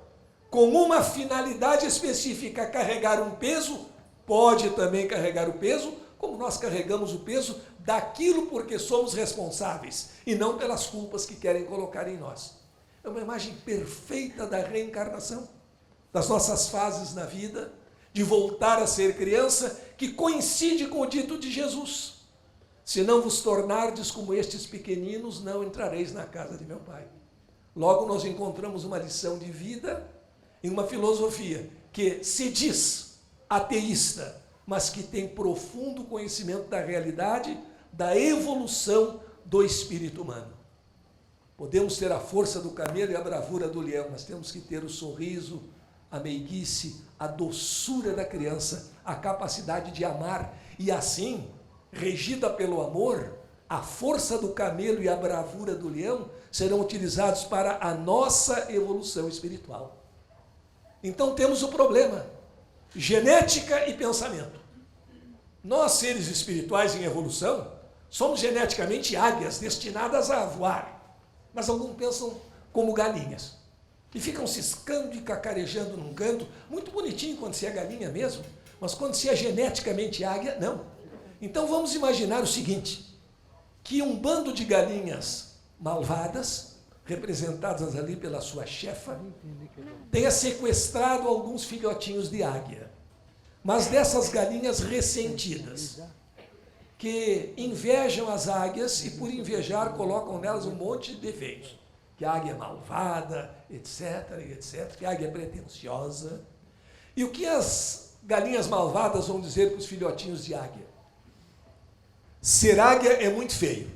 com uma finalidade específica, carregar um peso, pode também carregar o peso, como nós carregamos o peso daquilo porque somos responsáveis, e não pelas culpas que querem colocar em nós. É uma imagem perfeita da reencarnação, das nossas fases na vida, de voltar a ser criança, que coincide com o dito de Jesus: se não vos tornardes como estes pequeninos, não entrareis na casa de meu Pai. Logo nós encontramos uma lição de vida em uma filosofia que se diz ateísta, mas que tem profundo conhecimento da realidade, da evolução do espírito humano. Podemos ter a força do camelo e a bravura do leão, mas temos que ter o sorriso, a meiguice, a doçura da criança, a capacidade de amar, e assim, regida pelo amor, a força do camelo e a bravura do leão serão utilizados para a nossa evolução espiritual. Então temos o problema: genética e pensamento. Nós, seres espirituais em evolução, somos geneticamente águias destinadas a voar, mas alguns pensam como galinhas e ficam ciscando e cacarejando num canto, muito bonitinho quando se é galinha mesmo, mas quando se é geneticamente águia, não. Então vamos imaginar o seguinte, que um bando de galinhas malvadas, representadas ali pela sua chefa, tenha sequestrado alguns filhotinhos de águia, mas dessas galinhas ressentidas, que invejam as águias e por invejar colocam nelas um monte de defeitos, que a águia é malvada, etc, etc, que a águia é pretensiosa. E o que as galinhas malvadas vão dizer para os filhotinhos de águia? Ser águia é muito feio.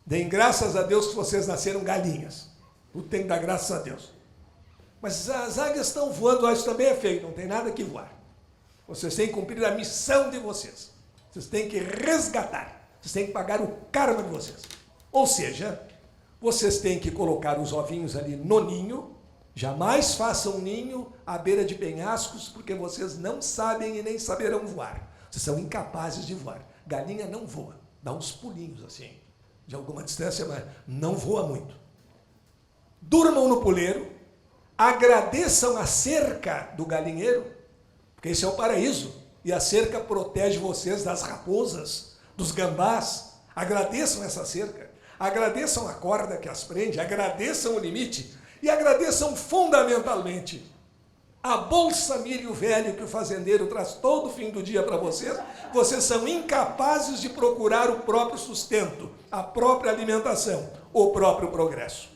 Deem graças a Deus que vocês nasceram galinhas. Tudo tem que dar graças a Deus. Mas as águias estão voando, isso também é feio, não tem nada que voar. Vocês têm que cumprir a missão de vocês. Vocês têm que resgatar. Vocês têm que pagar o karma de vocês. Ou seja, vocês têm que colocar os ovinhos ali no ninho. Jamais façam ninho à beira de penhascos, porque vocês não sabem e nem saberão voar. Vocês são incapazes de voar. Galinha não voa. Dá uns pulinhos assim, de alguma distância, mas não voa muito. Durmam no puleiro. Agradeçam a cerca do galinheiro, porque esse é o paraíso. E a cerca protege vocês das raposas, dos gambás. Agradeçam essa cerca. Agradeçam a corda que as prende. Agradeçam o limite. E agradeçam fundamentalmente a bolsa milho velho que o fazendeiro traz todo fim do dia para vocês. Vocês são incapazes de procurar o próprio sustento, a própria alimentação, o próprio progresso.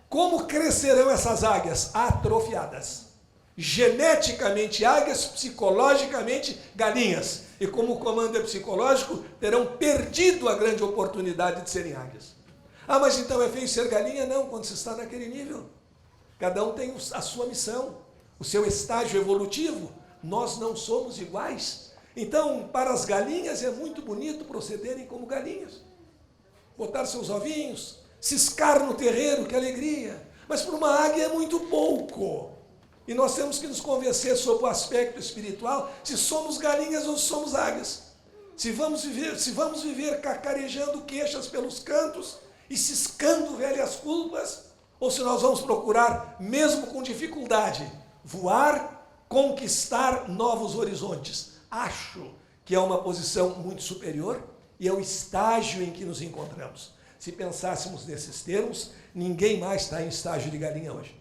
Como crescerão essas águias? Atrofiadas. Geneticamente águias, psicologicamente galinhas. E como o comando é psicológico, terão perdido a grande oportunidade de serem águias. Ah, mas então é feio ser galinha? Não, quando se está naquele nível. Cada um tem a sua missão, o seu estágio evolutivo. Nós não somos iguais. Então, para as galinhas é muito bonito procederem como galinhas. Botar seus ovinhos, ciscar no terreiro, que alegria. Mas para uma águia é muito pouco. E nós temos que nos convencer sobre o aspecto espiritual, se somos galinhas ou se somos águias. Se vamos viver cacarejando queixas pelos cantos e ciscando velhas culpas, ou se nós vamos procurar, mesmo com dificuldade, voar, conquistar novos horizontes. Acho que é uma posição muito superior e é o estágio em que nos encontramos. Se pensássemos nesses termos, ninguém mais está em estágio de galinha hoje,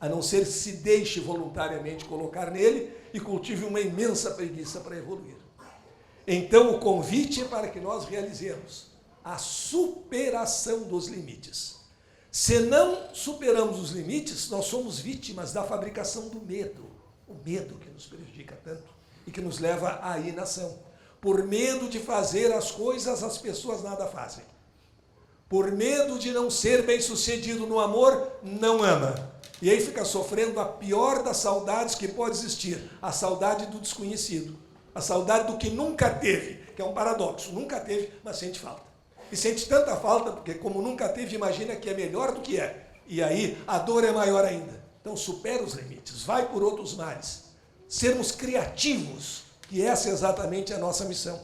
a não ser que se deixe voluntariamente colocar nele e cultive uma imensa preguiça para evoluir. Então o convite é para que nós realizemos a superação dos limites. Se não superamos os limites, nós somos vítimas da fabricação do medo. O medo que nos prejudica tanto e que nos leva à inação. Por medo de fazer as coisas, as pessoas nada fazem. Por medo de não ser bem-sucedido no amor, não ama. E aí fica sofrendo a pior das saudades que pode existir, a saudade do desconhecido, a saudade do que nunca teve, que é um paradoxo, nunca teve, mas sente falta. E sente tanta falta, porque como nunca teve, imagina que é melhor do que é. E aí a dor é maior ainda. Então supera os limites, vai por outros mares. Sermos criativos, que essa é exatamente a nossa missão.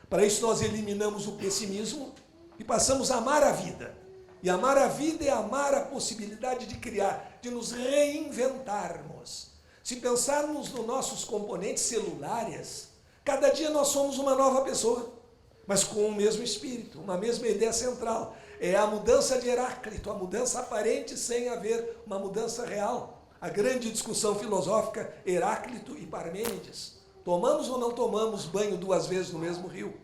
Para isso nós eliminamos o pessimismo e passamos a amar a vida. E amar a vida é amar a possibilidade de criar, de nos reinventarmos. Se pensarmos nos nossos componentes celulares, cada dia nós somos uma nova pessoa, mas com o mesmo espírito, uma mesma ideia central. É a mudança de Heráclito, a mudança aparente sem haver uma mudança real. A grande discussão filosófica, Heráclito e Parmênides. Tomamos ou não tomamos banho 2 vezes no mesmo rio?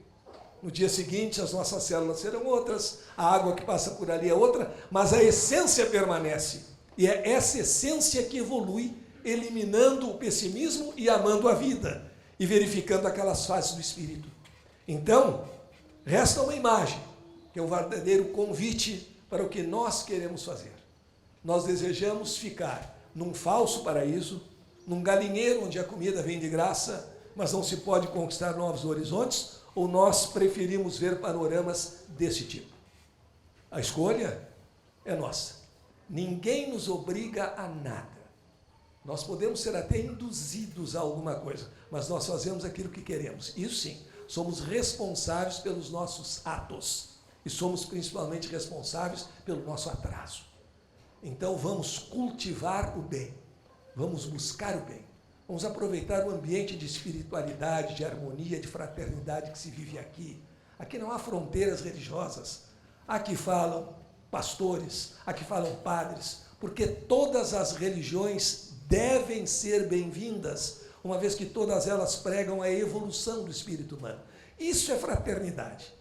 No dia seguinte, as nossas células serão outras, a água que passa por ali é outra, mas a essência permanece. E é essa essência que evolui, eliminando o pessimismo e amando a vida, e verificando aquelas fases do espírito. Então, resta uma imagem, que é um verdadeiro convite para o que nós queremos fazer. Nós desejamos ficar num falso paraíso, num galinheiro onde a comida vem de graça, mas não se pode conquistar novos horizontes, ou nós preferimos ver panoramas desse tipo? A escolha é nossa. Ninguém nos obriga a nada. Nós podemos ser até induzidos a alguma coisa, mas nós fazemos aquilo que queremos. Isso sim, somos responsáveis pelos nossos atos e somos principalmente responsáveis pelo nosso atraso. Então vamos cultivar o bem, vamos buscar o bem. Vamos aproveitar o ambiente de espiritualidade, de harmonia, de fraternidade que se vive aqui. Aqui não há fronteiras religiosas. Aqui falam pastores, aqui falam padres, porque todas as religiões devem ser bem-vindas, uma vez que todas elas pregam a evolução do espírito humano. Isso é fraternidade.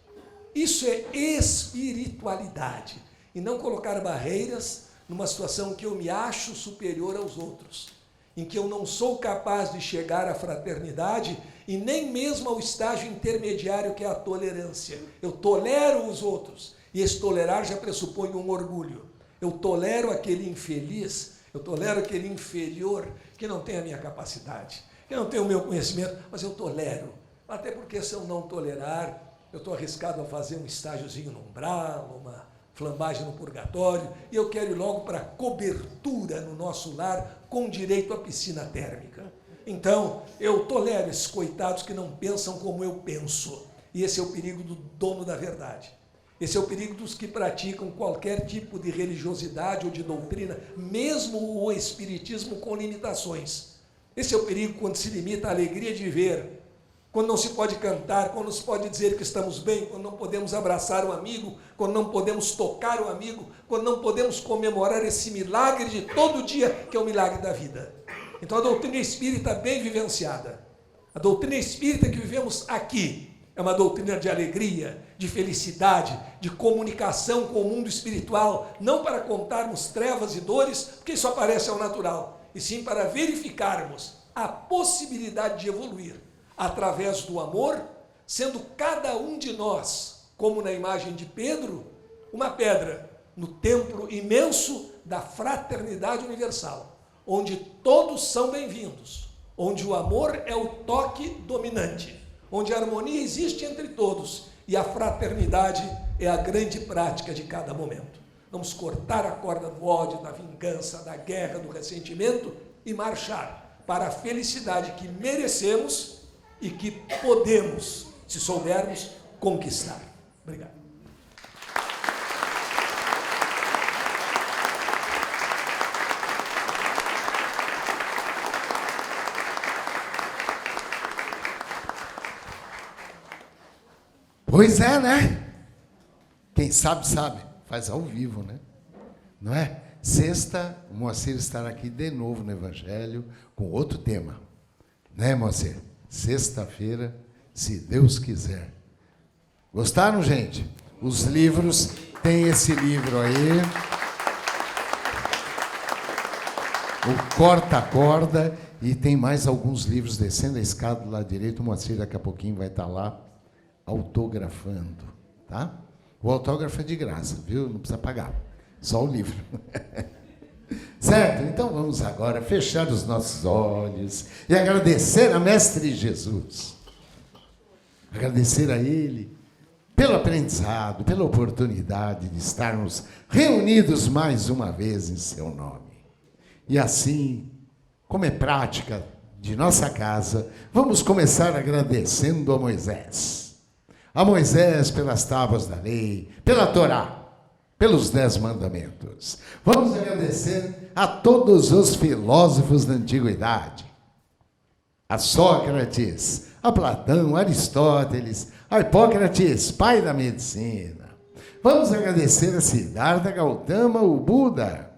Isso é espiritualidade. E não colocar barreiras numa situação em que eu me acho superior aos outros, em que eu não sou capaz de chegar à fraternidade e nem mesmo ao estágio intermediário que é a tolerância. Eu tolero os outros, e esse tolerar já pressupõe um orgulho. Eu tolero aquele infeliz, eu tolero aquele inferior que não tem a minha capacidade, que não tem o meu conhecimento, mas eu tolero. Até porque se eu não tolerar, eu estou arriscado a fazer um estágiozinho no umbral, uma flambagem no purgatório, e eu quero ir logo para a cobertura no nosso lar, com direito à piscina térmica. Então, eu tolero esses coitados que não pensam como eu penso. E esse é o perigo do dono da verdade. Esse é o perigo dos que praticam qualquer tipo de religiosidade ou de doutrina, mesmo o espiritismo com limitações. Esse é o perigo quando se limita à alegria de viver, quando não se pode cantar, quando não se pode dizer que estamos bem, quando não podemos abraçar o amigo, quando não podemos tocar o amigo, quando não podemos comemorar esse milagre de todo dia, que é o milagre da vida. Então a doutrina espírita bem vivenciada, a doutrina espírita que vivemos aqui, é uma doutrina de alegria, de felicidade, de comunicação com o mundo espiritual, não para contarmos trevas e dores, porque isso aparece ao natural, e sim para verificarmos a possibilidade de evoluir, através do amor, sendo cada um de nós, como na imagem de Pedro, uma pedra no templo imenso da fraternidade universal, onde todos são bem-vindos, onde o amor é o toque dominante, onde a harmonia existe entre todos e a fraternidade é a grande prática de cada momento. Vamos cortar a corda do ódio, da vingança, da guerra, do ressentimento e marchar para a felicidade que merecemos e que podemos, se soubermos, conquistar. Obrigado. Pois é, né? Quem sabe, sabe. Faz ao vivo, né? Não é? Sexta, o Moacir estará aqui de novo no Evangelho com outro tema. Né, Moacir? Sexta-feira, se Deus quiser. Gostaram, gente? Os livros, tem esse livro aí. O Corta-Corda, e tem mais alguns livros descendo a escada do lado direito. O Moacir daqui a pouquinho vai estar lá autografando, tá? O autógrafo é de graça, viu? Não precisa pagar, só o livro. Certo? Então vamos agora fechar os nossos olhos e agradecer a Mestre Jesus. Agradecer a Ele pelo aprendizado, pela oportunidade de estarmos reunidos mais uma vez em seu nome. E assim, como é prática de nossa casa, vamos começar agradecendo a Moisés. A Moisés pelas tábuas da lei, pela Torá, pelos 10 mandamentos. Vamos agradecer a todos os filósofos da antiguidade. A Sócrates, a Platão, a Aristóteles, a Hipócrates, pai da medicina. Vamos agradecer a Siddhartha Gautama, o Buda,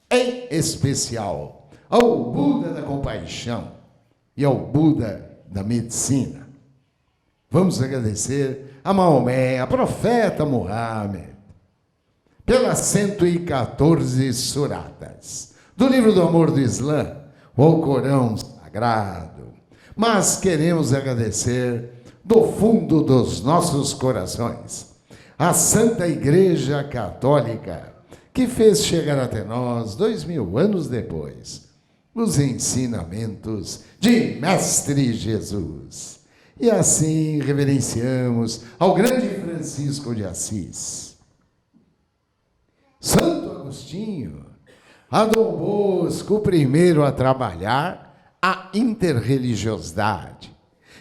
em especial ao Buda da compaixão e ao Buda da medicina. Vamos agradecer a Maomé, a profeta Muhammad, pelas 114 suratas do livro do amor do Islã, o Alcorão Sagrado. Mas queremos agradecer do fundo dos nossos corações a Santa Igreja Católica, que fez chegar até nós, 2000 anos depois, os ensinamentos de Mestre Jesus. E assim reverenciamos ao grande Francisco de Assis, Santo Agostinho, a Dom Bosco, o primeiro a trabalhar a interreligiosidade.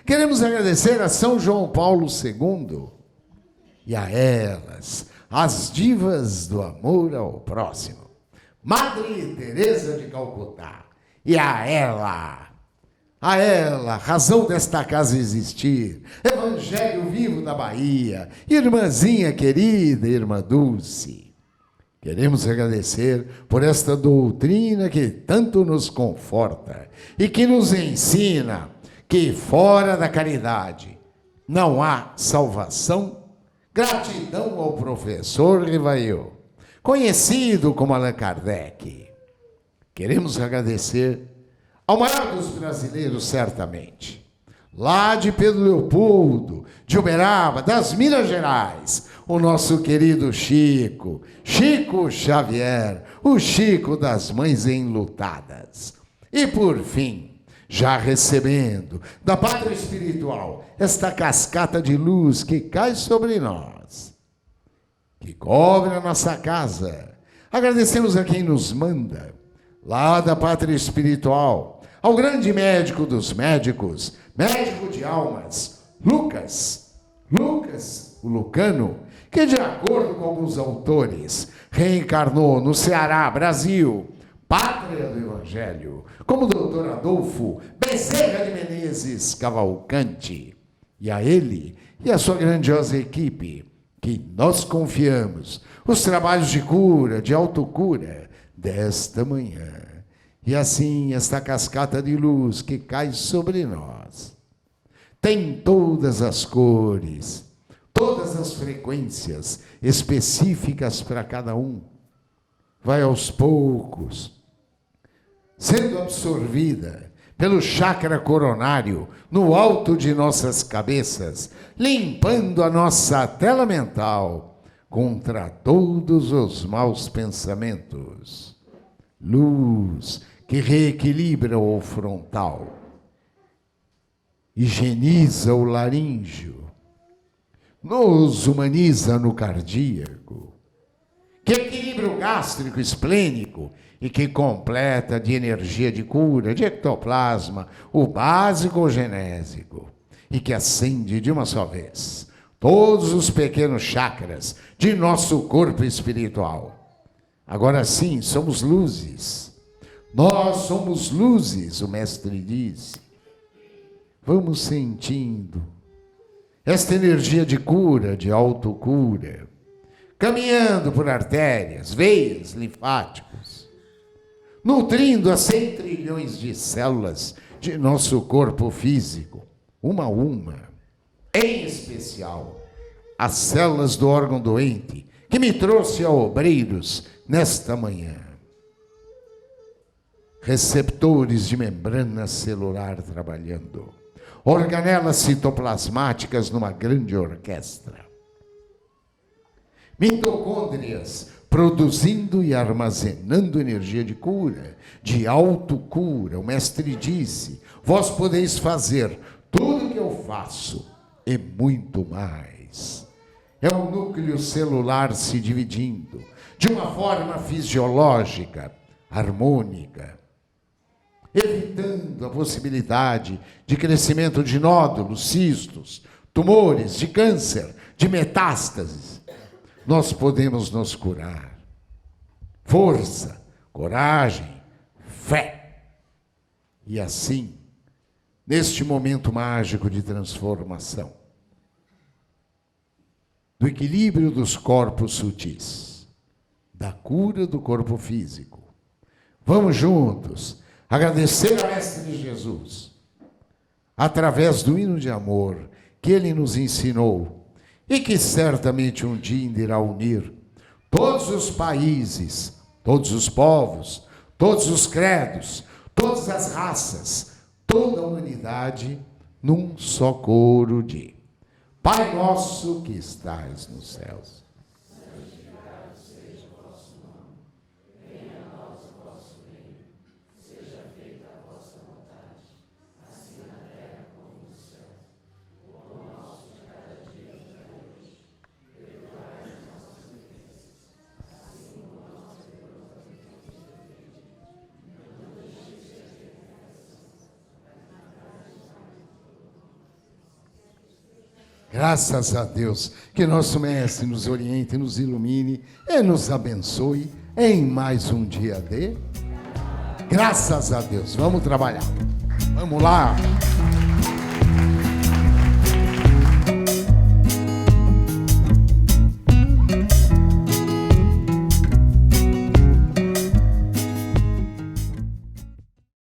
Queremos agradecer a São João Paulo II e a elas, as divas do amor ao próximo, Madre Teresa de Calcutá, e a ela, razão desta casa existir, Evangelho vivo da Bahia, irmãzinha querida, irmã Dulce. Queremos agradecer por esta doutrina que tanto nos conforta e que nos ensina que fora da caridade não há salvação. Gratidão ao professor Rivail, conhecido como Allan Kardec. Queremos agradecer ao maior dos brasileiros, certamente, lá de Pedro Leopoldo, de Uberaba, das Minas Gerais, o nosso querido Chico Xavier, o Chico das Mães Enlutadas. E por fim, já recebendo da pátria espiritual esta cascata de luz que cai sobre nós, que cobre a nossa casa, agradecemos a quem nos manda, lá da pátria espiritual, ao grande médico dos médicos, médico de almas, Lucas, o Lucano, que de acordo com alguns autores, reencarnou no Ceará, Brasil, pátria do Evangelho, como o doutor Adolfo Bezerra de Menezes Cavalcante. E a ele e a sua grandiosa equipe, que nós confiamos os trabalhos de cura, de autocura desta manhã. E assim esta cascata de luz que cai sobre nós tem todas as cores, todas as frequências específicas para cada um. Vai aos poucos sendo absorvida pelo chakra coronário no alto de nossas cabeças, limpando a nossa tela mental contra todos os maus pensamentos. Luz que reequilibra o frontal, higieniza o laríngeo, nos humaniza no cardíaco, que equilibra o gástrico esplênico e que completa de energia de cura, de ectoplasma, o básico o genésico, e que acende de uma só vez todos os pequenos chakras de nosso corpo espiritual. Agora sim, somos luzes. Nós somos luzes, o mestre diz. Vamos sentindo esta energia de cura, de autocura, caminhando por artérias, veias, linfáticos, nutrindo as 100 trilhões de células de nosso corpo físico, uma a uma, em especial as células do órgão doente, que me trouxe a Obreiros nesta manhã. Receptores de membrana celular trabalhando, organelas citoplasmáticas numa grande orquestra, mitocôndrias produzindo e armazenando energia de cura, de autocura. O mestre disse: vós podeis fazer tudo o que eu faço e muito mais. É o núcleo celular se dividindo de uma forma fisiológica, harmônica, evitando a possibilidade de crescimento de nódulos, cistos, tumores, de câncer, de metástases. Nós podemos nos curar. Força, coragem, fé. E assim, neste momento mágico de transformação, do equilíbrio dos corpos sutis, da cura do corpo físico, vamos juntos Agradecer ao Mestre Jesus, através do hino de amor que ele nos ensinou e que certamente um dia irá unir todos os países, todos os povos, todos os credos, todas as raças, toda a humanidade num só coro de Pai nosso que estais nos céus. Santificado seja o vosso nome. Venha a nós o vosso reino. Seja feita a vossa vontade, assim na terra como no céu. O pão nosso de cada dia nos dai hoje. Perdoai as nossas ofensas, assim como nós perdoamos a quem nos ofende. Não nos deixeis cair em tentação, mas livrai-nos do mal. Graças a Deus, que nosso Mestre nos oriente, nos ilumine e nos abençoe em mais um dia de... Graças a Deus, vamos trabalhar. Vamos lá.